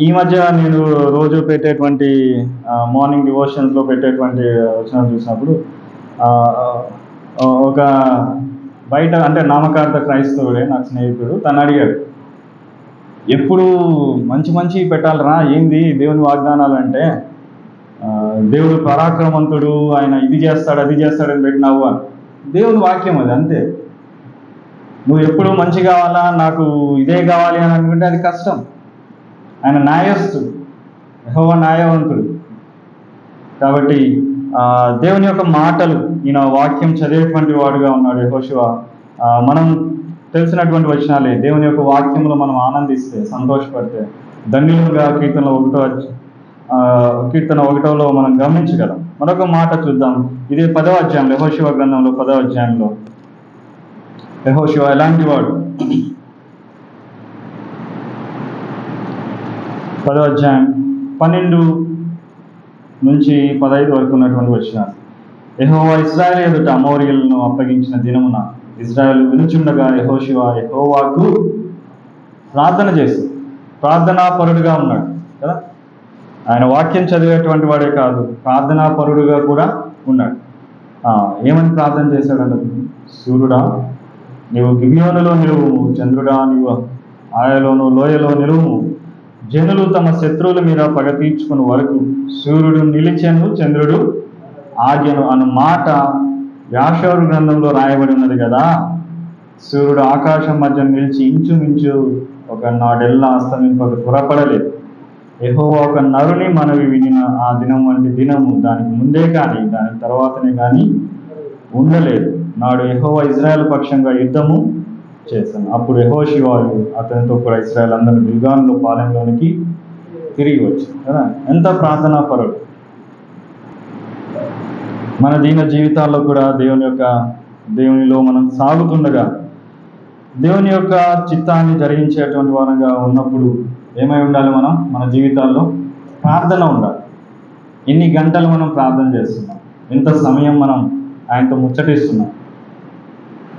ఈ మధ్య నేను రోజు పెట్టేటువంటి మార్నింగ్ డివోషన్స్లో పెట్టేటువంటి వచనాలు చూసినప్పుడు ఒక బయట అంటే నామకార్థ క్రైస్తవుడే నాకు స్నేహితుడు, తను అడిగాడు, ఎప్పుడు మంచి పెట్టాలరా, ఏంది దేవుని వాగ్దానాలు అంటే? దేవుడు పరాక్రమంతుడు, ఆయన ఇది చేస్తాడు అది చేస్తాడని పెట్టినావు అని. దేవుని వాక్యం అది, అంతే. నువ్వు ఎప్పుడు మంచి కావాలా, నాకు ఇదే కావాలి అని అనుకుంటే అది కష్టం. ఆయన న్యాయస్తుడు, యెహోవా న్యాయవంతుడు. కాబట్టి దేవుని యొక్క మాటలు, ఈయన వాక్యం చదివేటువంటి వాడుగా ఉన్నాడు యెహోషువ. మనం తెలిసినటువంటి వచనాలే. దేవుని యొక్క వాక్యంలో మనం ఆనందిస్తే, సంతోషపడితే ధన్యులుగా కీర్తన 1లో మనం గమనించగలం. మరొక మాట చూద్దాం. ఇదే 10వ అధ్యాయంలో, యెహోషువ గ్రంథంలో 10వ అధ్యాయంలో యెహోషువ ఎలాంటి వాడు? 10వ అధ్యాయం 12 నుంచి 15 వరకు ఉన్నటువంటి వచనాలు. యెహోవా ఇశ్రాయేలు ఎదుట అమోరీయులను అప్పగించిన దినమున ఇశ్రాయేలు వినుచుండగా యెహోషువ యెహోవాకు ప్రార్థన చేసి, ప్రార్థనాపరుడుగా ఉన్నాడు కదా. ఆయన వాక్యం చదివేటువంటి వాడే కాదు, ప్రార్థనాపరుడుగా కూడా ఉన్నాడు. ఏమని ప్రార్థన చేశాడంట? సూర్యుడా నీవు గిబియోనులో నిలువుము, చంద్రుడా నీవు ఆయలోను లోయలో నిలువుము, జనులు తమ శత్రువుల మీద పగ తీర్చుకుని వరకు సూర్యుడు నిలిచెను, చంద్రుడు ఆగెను అను మాట యాషోరు గ్రంథంలో రాయబడి ఉన్నది కదా. సూర్యుడు ఆకాశం మధ్య నిలిచి ఇంచుమించు ఒక నాడెల్లా అస్తమింపక త్వరపడలేదు. యెహోవా ఒక నరుని మనవి వినిన ఆ దినం వంటి దినము దానికి ముందే కానీ దాని తర్వాతనే కానీ ఉండలేదు. నాడు యెహోవా ఇశ్రాయేలు పక్షంగా యుద్ధము చేశాను. అప్పుడు యెహోషువ అతనితో కూడా ఇశ్రాయేలు అందరూ గిల్గాలులో పాలెంలోనికి తిరిగి వచ్చారు కదా. ఎంత ప్రార్థనాపరుడు! మన దీన జీవితాల్లో కూడా దేవునిలో మనం సాగుతుండగా దేవుని యొక్క చిత్తాన్ని జరిగించేటువంటి వారంగా ఉన్నప్పుడు ఏమై ఉండాలి? మన జీవితాల్లో ప్రార్థన ఉండాలి. ఎన్ని గంటలు మనం ప్రార్థన చేస్తున్నాం, ఎంత సమయం మనం ఆయనతో ముచ్చటిస్తున్నాం,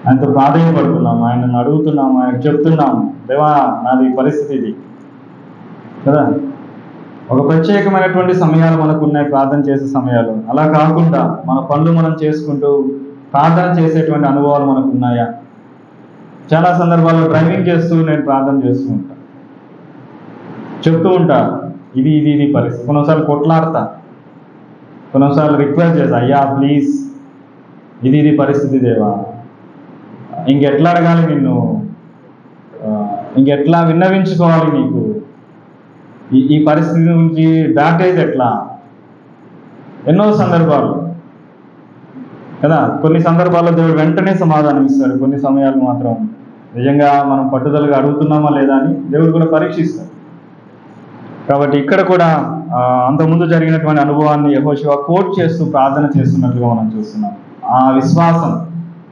ఆయనతో ప్రాధాన్యపడుతున్నాం, ఆయనను అడుగుతున్నాం, ఆయనకు చెప్తున్నాం, దేవా నాది పరిస్థితి ఇది కదా. ఒక ప్రత్యేకమైనటువంటి సమయాలు మనకు ఉన్నాయి ప్రార్థన చేసే సమయాలు. అలా కాకుండా మన పనులు మనం చేసుకుంటూ ప్రార్థన చేసేటువంటి అనుభవాలు మనకు ఉన్నాయా? చాలా సందర్భాల్లో డ్రైవింగ్ చేస్తూ నేను ప్రార్థన చేస్తూ ఉంటా, చెప్తూ ఉంటా ఇది పరిస్థితి. కొన్నిసార్లు కొట్లాడతా, కొన్నిసార్లు రిక్వెస్ట్ చేస్తా, అయ్యా ప్లీజ్ ఇది పరిస్థితి దేవా, ఇంకెట్లా అడగాలి నిన్ను, ఇంకెట్లా విన్నవించుకోవాలి నీకు, ఈ పరిస్థితి నుంచి దాటేది ఎట్లా? ఎన్నో సందర్భాలు కదా. కొన్ని సందర్భాల్లో దేవుడు వెంటనే సమాధానం ఇస్తాడు, కొన్ని సమయాలు మాత్రం నిజంగా మనం పట్టుదలగా అడుగుతున్నామా లేదా అని దేవుడు కూడా పరీక్షిస్తాడు. కాబట్టి ఇక్కడ కూడా అంతకుముందు జరిగినటువంటి అనుభవాన్ని యెహోషువ కోట్ చేస్తూ ప్రార్థన చేస్తున్నట్లుగా మనం చూస్తున్నాం. ఆ విశ్వాసం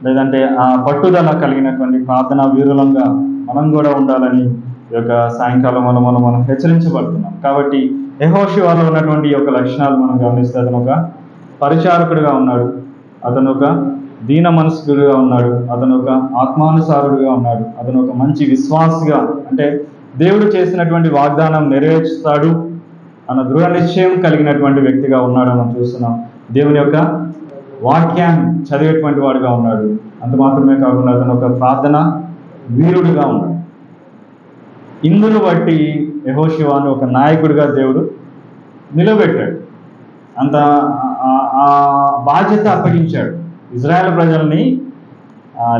లేదంటే ఆ పట్టుదల కలిగినటువంటి ప్రార్థనా వీరులంగా మనం కూడా ఉండాలని ఈ యొక్క సాయంకాలం మనం హెచ్చరించబడుతున్నాం. కాబట్టి యెహోషువలో ఉన్నటువంటి ఈ యొక్క లక్షణాలు మనం గమనిస్తే అతను ఒక పరిచారకుడిగా ఉన్నాడు, అతను ఒక దీన మనస్కుడిగా ఉన్నాడు, అతను ఒక ఆత్మానుసారుడిగా ఉన్నాడు, అతను ఒక మంచి విశ్వాసిగా, అంటే దేవుడు చేసినటువంటి వాగ్దానం నెరవేర్చుతాడు అన్న దృఢ నిశ్చయం కలిగినటువంటి వ్యక్తిగా ఉన్నాడు మనం చూస్తున్నాం. దేవుని యొక్క వాక్యాన్ని చదివేటువంటి వాడుగా ఉన్నాడు. అంత మాత్రమే కాకుండా అతను ఒక ప్రార్థన వీరుడిగా ఉన్నాడు. ఇందును బట్టి యెహోషువను ఒక నాయకుడిగా దేవుడు నిలబెట్టాడు. అంత ఆ బాధ్యత అప్పగించాడు. ఇజ్రాయెల్ ప్రజల్ని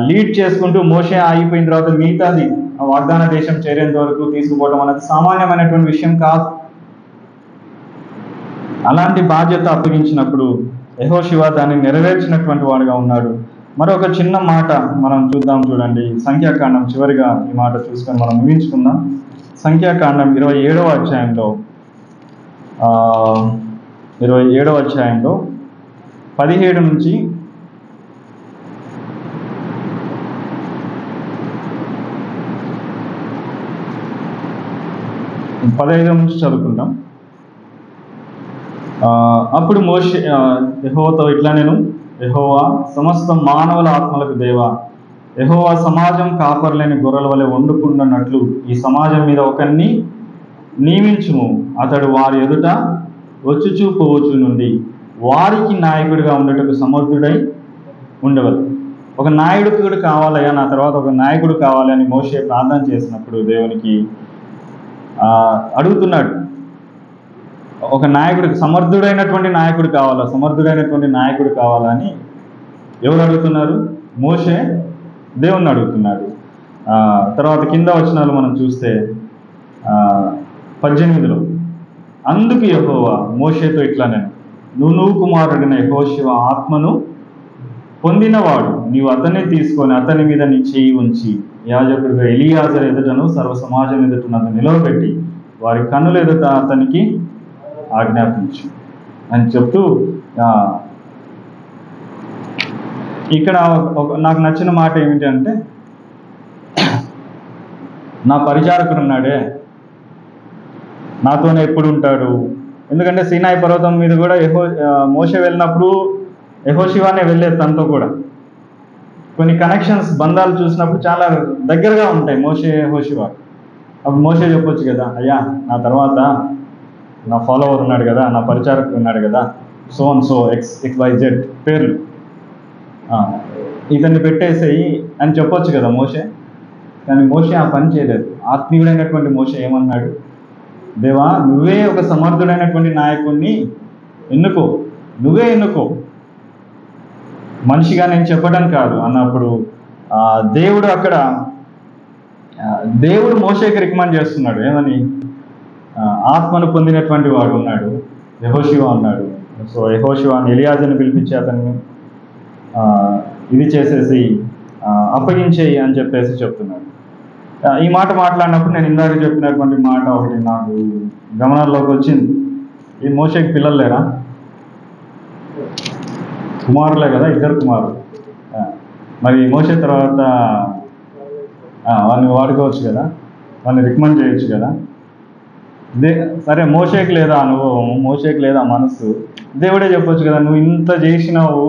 లీడ్ చేసుకుంటూ మోషే ఆగిపోయిన తర్వాత మిగతాది ఆ వాగ్దాన దేశం చేరేంత వరకు తీసుకుపోవడం అనేది సామాన్యమైనటువంటి విషయం కాదు. అలాంటి బాధ్యత అప్పగించినప్పుడు యెహోషువ దాన్ని నెరవేర్చినటువంటి వాడుగా ఉన్నాడు. మరొక చిన్న మాట మనం చూడండి. సంఖ్యాకాండం చివరిగా ఈ మాట చూసుకొని మనం ముగించుకుందాం. సంఖ్యాకాండం 27వ అధ్యాయంలో 27వ అధ్యాయంలో 17 నుంచి 15 నుంచి చదువుకుంటాం. అప్పుడు మోషే యెహోవాతో ఇట్లా, నేను యెహోవా సమస్త మానవుల ఆత్మలకు దేవా, యెహోవా సమాజం కాపర్లేని గొర్రెల వలె వండుకున్నట్లు ఈ సమాజం మీద ఒకరిని నియమించుము. అతడు వారి ఎదుట వచ్చుచూ పోవచ్చు నుండి వారికి నాయకుడిగా ఉండటకు సమర్థుడై ఉండవలె. ఒక నాయకుడు కావాలయ్యా, నా తర్వాత ఒక నాయకుడు కావాలని మోషే ప్రార్థన చేసినప్పుడు దేవునికి అడుగుతున్నాడు. ఒక నాయకుడికి సమర్థుడైనటువంటి నాయకుడు కావాలా, సమర్థుడైనటువంటి నాయకుడు కావాలని ఎవరు అడుగుతున్నారు? మోషే దేవుణ్ణి అడుగుతున్నాడు. తర్వాత కింద వచనాలు మనం చూస్తే 18లో, అందుకు యెహోవా మోషేతో ఇట్లా, నేను నువ్వు కుమారుడైన యెహోషువ ఆత్మను పొందినవాడు, నీవు అతన్ని తీసుకొని అతని మీద నీ చేయి ఉంచి యాజకుడిగా ఎలియాజరు ఎదుటను సర్వ సమాజం ఎదుటను అతను నిలవబెట్టి వారి కన్నుల ఎదుట అతనికి ఆజ్ఞాపించు అని చెప్తూ, ఇక్కడ నాకు నచ్చిన మాట ఏమిటి అంటే, నా పరిచారకుడు ఉన్నాడే, నాతోనే ఎప్పుడు ఉంటాడు. ఎందుకంటే సీనాయి పర్వతం మీద కూడా మోషే వెళ్ళినప్పుడు యెహోషువనే వెళ్ళేది తనతో కూడా. కొన్ని కనెక్షన్స్, బంధాలు చూసినప్పుడు చాలా దగ్గరగా ఉంటాయి మోషే యెహోషువ. అప్పుడు మోషే చెప్పొచ్చు కదా, అయ్యా నా తర్వాత నా ఫాలోవర్ ఉన్నాడు కదా, నా పరిచారకుడు ఉన్నాడు కదా, సో అండ్ సో XYZ పేర్లు, ఇతన్ని పెట్టేసేయి అని చెప్పొచ్చు కదా మోషే. కానీ మోషే ఆ పని చేయలేదు. ఆత్మీయుడైనటువంటి మోషే ఏమన్నాడు? దేవా, నువ్వే ఒక సమర్థుడైనటువంటి నాయకుడిని ఎన్నుకో, నువ్వే ఎన్నుకో, మనిషిగా నేను చెప్పడం కాదు అన్నప్పుడు దేవుడు మోషేకి రికమెండ్ చేస్తున్నాడు. ఏమని? ఆత్మను పొందినటువంటి వాడు ఉన్నాడు, యెహోషువ ఉన్నాడు. సో యెహోషువని ఎలియాజరుని పిలిపించి అతన్ని ఇది చేసేసి అప్పగించేయి అని చెప్పేసి చెప్తున్నాడు. ఈ మాట మాట్లాడినప్పుడు నేను ఇందాక చెప్పినటువంటి మాట ఒకటి నాకు గమనాల్లోకి వచ్చింది. ఈ మోషేకి పిల్లలు లేరా? కుమారులే కదా, 2 కుమారులు. మరి మోషే తర్వాత వాళ్ళని వాడుకోవచ్చు కదా, వాళ్ళని రికమెండ్ చేయొచ్చు కదా. సరే, మోషేకి లేదా అనుభవం, మోషేకి లేదా మనసు, దేవుడే చెప్పొచ్చు కదా, నువ్వు ఇంత చేసినావు,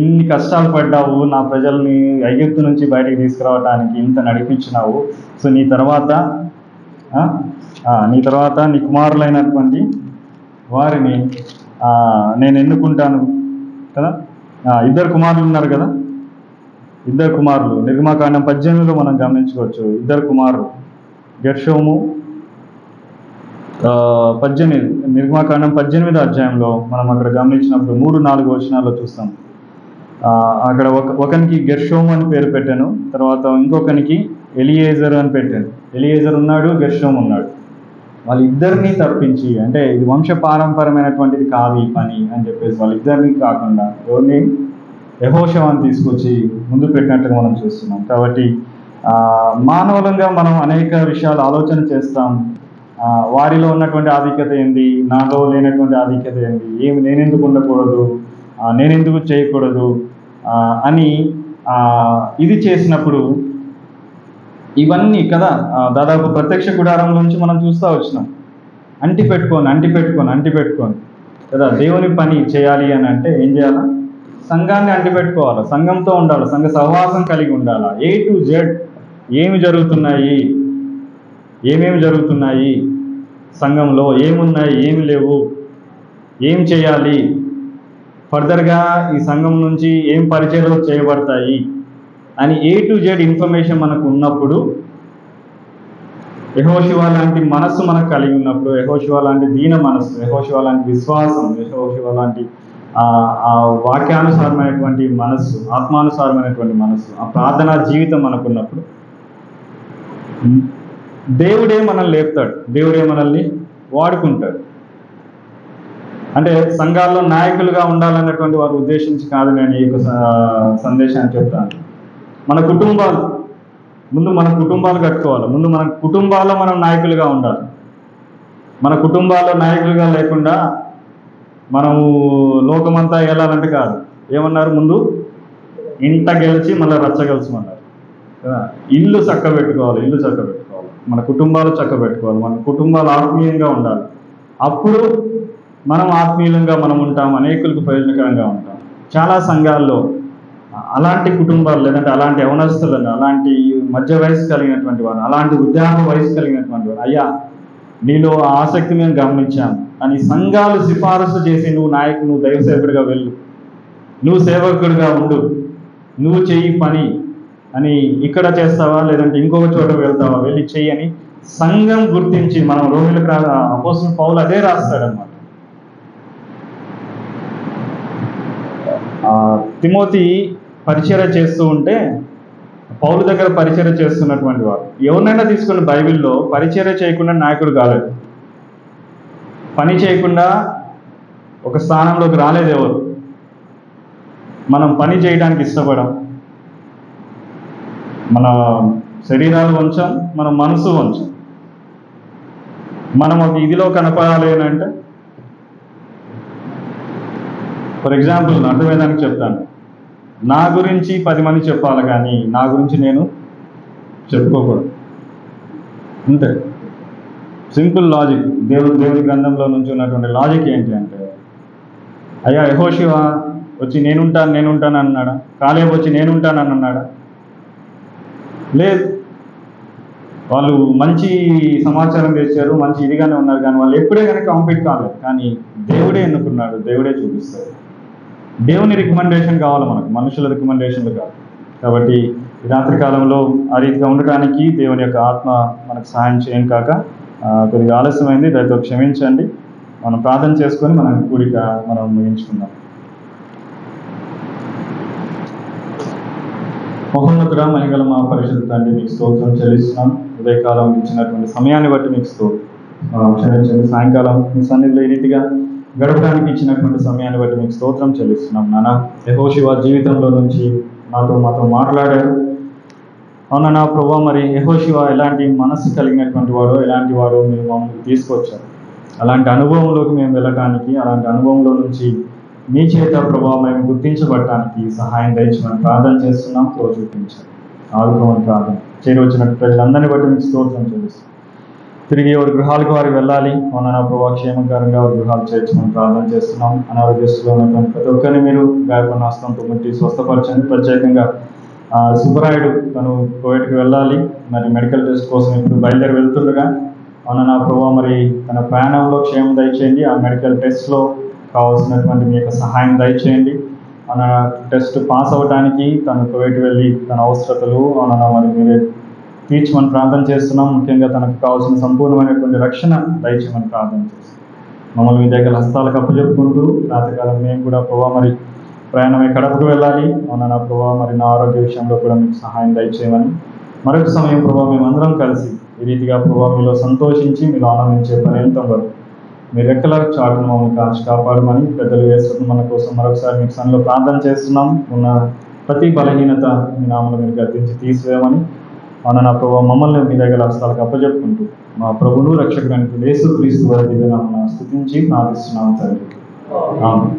ఇన్ని కష్టాలు పడ్డావు, నా ప్రజల్ని ఐగుప్తు నుంచి బయటికి తీసుకురావడానికి ఇంత నడిపించినావు, సో నీ తర్వాత నీ తర్వాత నీ కుమారులైనటువంటి వారిని నేను ఎన్నుకుంటాను కదా. ఇద్దరు కుమారులు ఉన్నారు కదా, ఇద్దరు కుమారులు నిర్గమాకాండం 18లో మనం గమనించుకోవచ్చు. ఇద్దరు కుమారులు గెర్షోము 18 నిర్గమాకాండం 18వ అధ్యాయంలో మనం అక్కడ గమనించినప్పుడు 3-4 వచనాల్లో చూస్తాం. అక్కడ ఒకనికి గెర్షోము అని పేరు పెట్టాను, తర్వాత ఇంకొకనికి ఎలియేజర్ అని పెట్టాను. ఎలియేజర్ ఉన్నాడు, గెర్షోము ఉన్నాడు. వాళ్ళిద్దరినీ తప్పించి, అంటే ఇది వంశపారంపరమైనటువంటిది కాదు ఈ పని అని చెప్పేసి వాళ్ళిద్దరినీ కాకుండా ఎవరిని, యెహోషువని తీసుకొచ్చి ముందు పెట్టినట్టుగా మనం చూస్తున్నాం. కాబట్టి మానవులంగా మనం అనేక విషయాలు ఆలోచన చేస్తాం. వారిలో ఉన్నటువంటి ఆధిక్యత ఏంది, నాలో లేనటువంటి ఆధిక్యత ఏంది, నేనెందుకు ఉండకూడదు, నేనెందుకు చేయకూడదు అని ఇది చేసినప్పుడు ఇవన్నీ కదా దాదాపు ప్రత్యక్ష గుడారం నుంచి మనం చూస్తూ వచ్చినాం. అంటి పెట్టుకొని కదా దేవుని పని చేయాలి అని అంటే ఏం చేయాలా? సంఘాన్ని అంటిపెట్టుకోవాలి, సంఘంతో ఉండాలి, సంఘ సహవాసం కలిగి ఉండాలి. A to Z ఏమేమి జరుగుతున్నాయి సంఘంలో, ఏమున్నాయి, ఏమి లేవు, ఏం చేయాలి, ఫర్దర్గా ఈ సంఘం నుంచి ఏం పరిచయాలు చేయబడతాయి అని A to Z ఇన్ఫర్మేషన్ మనకు ఉన్నప్పుడు, యెహోషువ లాంటి మనస్సు మనకు కలిగి ఉన్నప్పుడు, యెహోషువ లాంటి దీన మనస్సు, యెహోషువ లాంటి విశ్వాసం, యెహోషువ లాంటి వాక్యానుసారమైనటువంటి మనస్సు, ఆత్మానుసారమైనటువంటి మనస్సు, ఆ ప్రార్థనా జీవితం మనకున్నప్పుడు దేవుడే మనల్ని లేపుతాడు, దేవుడే మనల్ని వాడుకుంటాడు. అంటే సంఘాల్లో నాయకులుగా ఉండాలన్నటువంటి వారు ఉద్దేశించి కాదు నేను ఈ యొక్క సందేశాన్ని చెప్తాను. మన కుటుంబాలు కట్టుకోవాలి. ముందు మన కుటుంబాల్లో మనం నాయకులుగా ఉండాలి. మన కుటుంబాల్లో నాయకులుగా లేకుండా మనము లోకమంతా వెళ్ళాలంటే కాదు. ఏమన్నారు? ముందు ఇంట గెలిచి మళ్ళీ రచ్చగెలిచమన్నారు కదా. ఇల్లు చక్కబెట్టుకోవాలి, మన కుటుంబాలు చక్కబెట్టుకోవాలి, మన కుటుంబాలు ఆత్మీయంగా ఉండాలి. అప్పుడు మనం ఆత్మీయంగా మనం ఉంటాం, అనేకులకు ప్రయోజనకరంగా ఉంటాం. చాలా సంఘాల్లో అలాంటి కుటుంబాలు, లేదంటే అలాంటి యవనస్తులను, అలాంటి మధ్య వయసు కలిగినటువంటి వారు, అలాంటి వృద్ధాప్య వయసు కలిగినటువంటి వారు, అయ్యా నీలో ఆసక్తి మేము గమనించాం అని సంఘాలు సిఫారసు చేసి, నువ్వు దైవ సేవకుడిగా వెళ్ళు, నువ్వు సేవకుడిగా ఉండు, నువ్వు చెయ్యి పని అని ఇక్కడ చేస్తావా లేదంటే ఇంకొక చోట వెళ్తావా, వెళ్ళి చెయ్యి అని సంఘం గుర్తించి, మనం రోమిలకు అపోస్తలుడైన పౌలు అదే రాస్తాడనమాట. తిమోతి పరిచర్య చేస్తూ ఉంటే, పౌలు దగ్గర పరిచర్య చేస్తున్నటువంటి వారు ఎవరినైనా తీసుకుని బైబిల్లో పరిచర్య చేయకుండా నాయకుడు కాలేదు, పని చేయకుండా ఒక స్థానంలోకి రాలేదు ఎవరు. మనం పని చేయడానికి ఇష్టపడం, మన శరీరాలు వంచాం, మన మనసు వంచాం. మనం ఒక ఇదిలో కనపడాలి అని అంటే, ఫర్ ఎగ్జాంపుల్ అర్థమయ్యేదానికి చెప్తాను. నా గురించి 10 మంది చెప్పాలి, కానీ నా గురించి నేను చెప్పుకోకూడదు. అంతే, సింపుల్ లాజిక్. దేవుని గ్రంథంలో నుంచి ఉన్నటువంటి లాజిక్ ఏంటి అంటే, అయ్యా యెహోషువ వచ్చి నేనుంటాను అన్నాడా? కాలేబు వచ్చి నేనుంటానని అన్నాడా? లేదు. వాళ్ళు మంచి సమాచారం తెచ్చారు, మంచి ఇదిగానే ఉన్నారు, కానీ వాళ్ళు ఎప్పుడే కనుక కాంపీట్ కాలేదు. కానీ దేవుడే ఎన్నుకున్నాడు, దేవుడే చూపిస్తాడు. దేవుని రికమెండేషన్ కావాలి మనకు, మనుషుల రికమెండేషన్లు కాదు. కాబట్టి ఈ రాత్రి కాలంలో ఆ రీతిగా ఉండటానికి దేవుని యొక్క ఆత్మ మనకు సహాయం చేయం కాక కొద్దిగా ఆలస్యమైంది, దయతో క్షమించండి. మనం ప్రార్థన చేసుకొని మనం కూడిక మనం ముగించుకుందాం. మహోన్నతుడా, మహిగల మా పరిశుద్ధ తండ్రి, మీకు స్తోత్రం చెల్లిస్తున్నాం. ఉదయకాలం ఇచ్చినటువంటి సమయాన్ని బట్టి మీకు క్షమించండి. సాయంకాలం మీ సన్నిధిలో ఈ రీతిగా గడపడానికి ఇచ్చినటువంటి సమయాన్ని బట్టి మీకు స్తోత్రం చెల్లిస్తున్నాం. నాన్న, యెహోషువ జీవితంలో నుంచి మాతో మాట్లాడారు. అవునా నా ప్రభువా, మరి యెహోషువ ఎలాంటి మనస్సు కలిగినటువంటి వాడో, ఎలాంటి వాడో మీరు మమ్మల్ని తీసుకొచ్చారు. అలాంటి అనుభవంలోకి మేము వెళ్ళడానికి, అలాంటి అనుభవంలో నుంచి మీ చేత ప్రభావ మేము గుర్తించబడటానికి సహాయం దయచేయమని ప్రార్థన చేస్తున్నాం. తోడు చూపించారు, ఆదుకోమని ప్రార్థన చేరవచ్చిన ప్రజలందరినీ బట్టి మీకు స్తోత్రం చెల్లిస్తున్నాం. తిరిగి ఎవరి గృహాలకు వారికి వెళ్ళాలి. అవునా నా ప్రభావ, క్షేమకరంగా వారి గృహాలు చేర్చమని ప్రార్థన చేస్తున్నాం. అనారోగ్యస్తులో ఉన్నటువంటి ప్రతి ఒక్కరిని మీరు గాయపడిన హస్తంతో ముట్టి స్వస్థపరచండి. ప్రత్యేకంగా సుబ్బరాయుడు తను కోవిడ్కి వెళ్ళాలి, మరి మెడికల్ టెస్ట్ కోసం ఇప్పుడు బయలుదేరి వెళ్తుండగా అవునా నా ప్రభావ మరి తన ప్రయాణంలో క్షేమం దయచేయండి. ఆ మెడికల్ టెస్ట్లో కావాల్సినటువంటి మీ యొక్క సహాయం దయచేయండి. మన టెస్ట్ పాస్ అవ్వడానికి తను కువైట్ వెళ్ళి తన అవసరతలు అవునా మరి మీరే తీర్చమని ప్రార్థన చేస్తున్నాం. ముఖ్యంగా తనకు కావాల్సిన సంపూర్ణమైనటువంటి రక్షణ దయచేయమని ప్రార్థన చేస్తున్నాం. మమ్మల్ని మీ దగ్గర హస్తాలకు అప్పచెప్పుకుంటూ రాత్రికాలం మేము కూడా ప్రభావ మరి ప్రయాణమై కడపకు వెళ్ళాలి. అవునా నా ప్రభావ మరి నా ఆరోగ్య విషయంలో కూడా మీకు సహాయం దయచేయమని మరొక సమయం ప్రభావ మేమందరం కలిసి ఈ రీతిగా ప్రభావ మీలో సంతోషించి మీరు ఆనందించే పర్యంతం వరకు మీ రెక్కల చాటును మమ్మల్ని కాచి కాపాడమని పెద్దలు వేసుకుని మన కోసం మరొకసారి మీకు సన్నిలో ప్రార్థన చేస్తున్నాం. ఉన్న ప్రతి బలహీనత మీ నామలు మీరు గర్తించి తీసివేయమని అవునా నా ప్రభావ మమ్మల్ని మీ దగ్గర హస్తాలకు అప్పచెప్పుకుంటూ మా ప్రభువును రక్షకుడు యేసుక్రీస్తు వారి దివ్య నామమున స్తుతించి ప్రార్థిస్తున్నాం తండ్రి. ఆమేన్.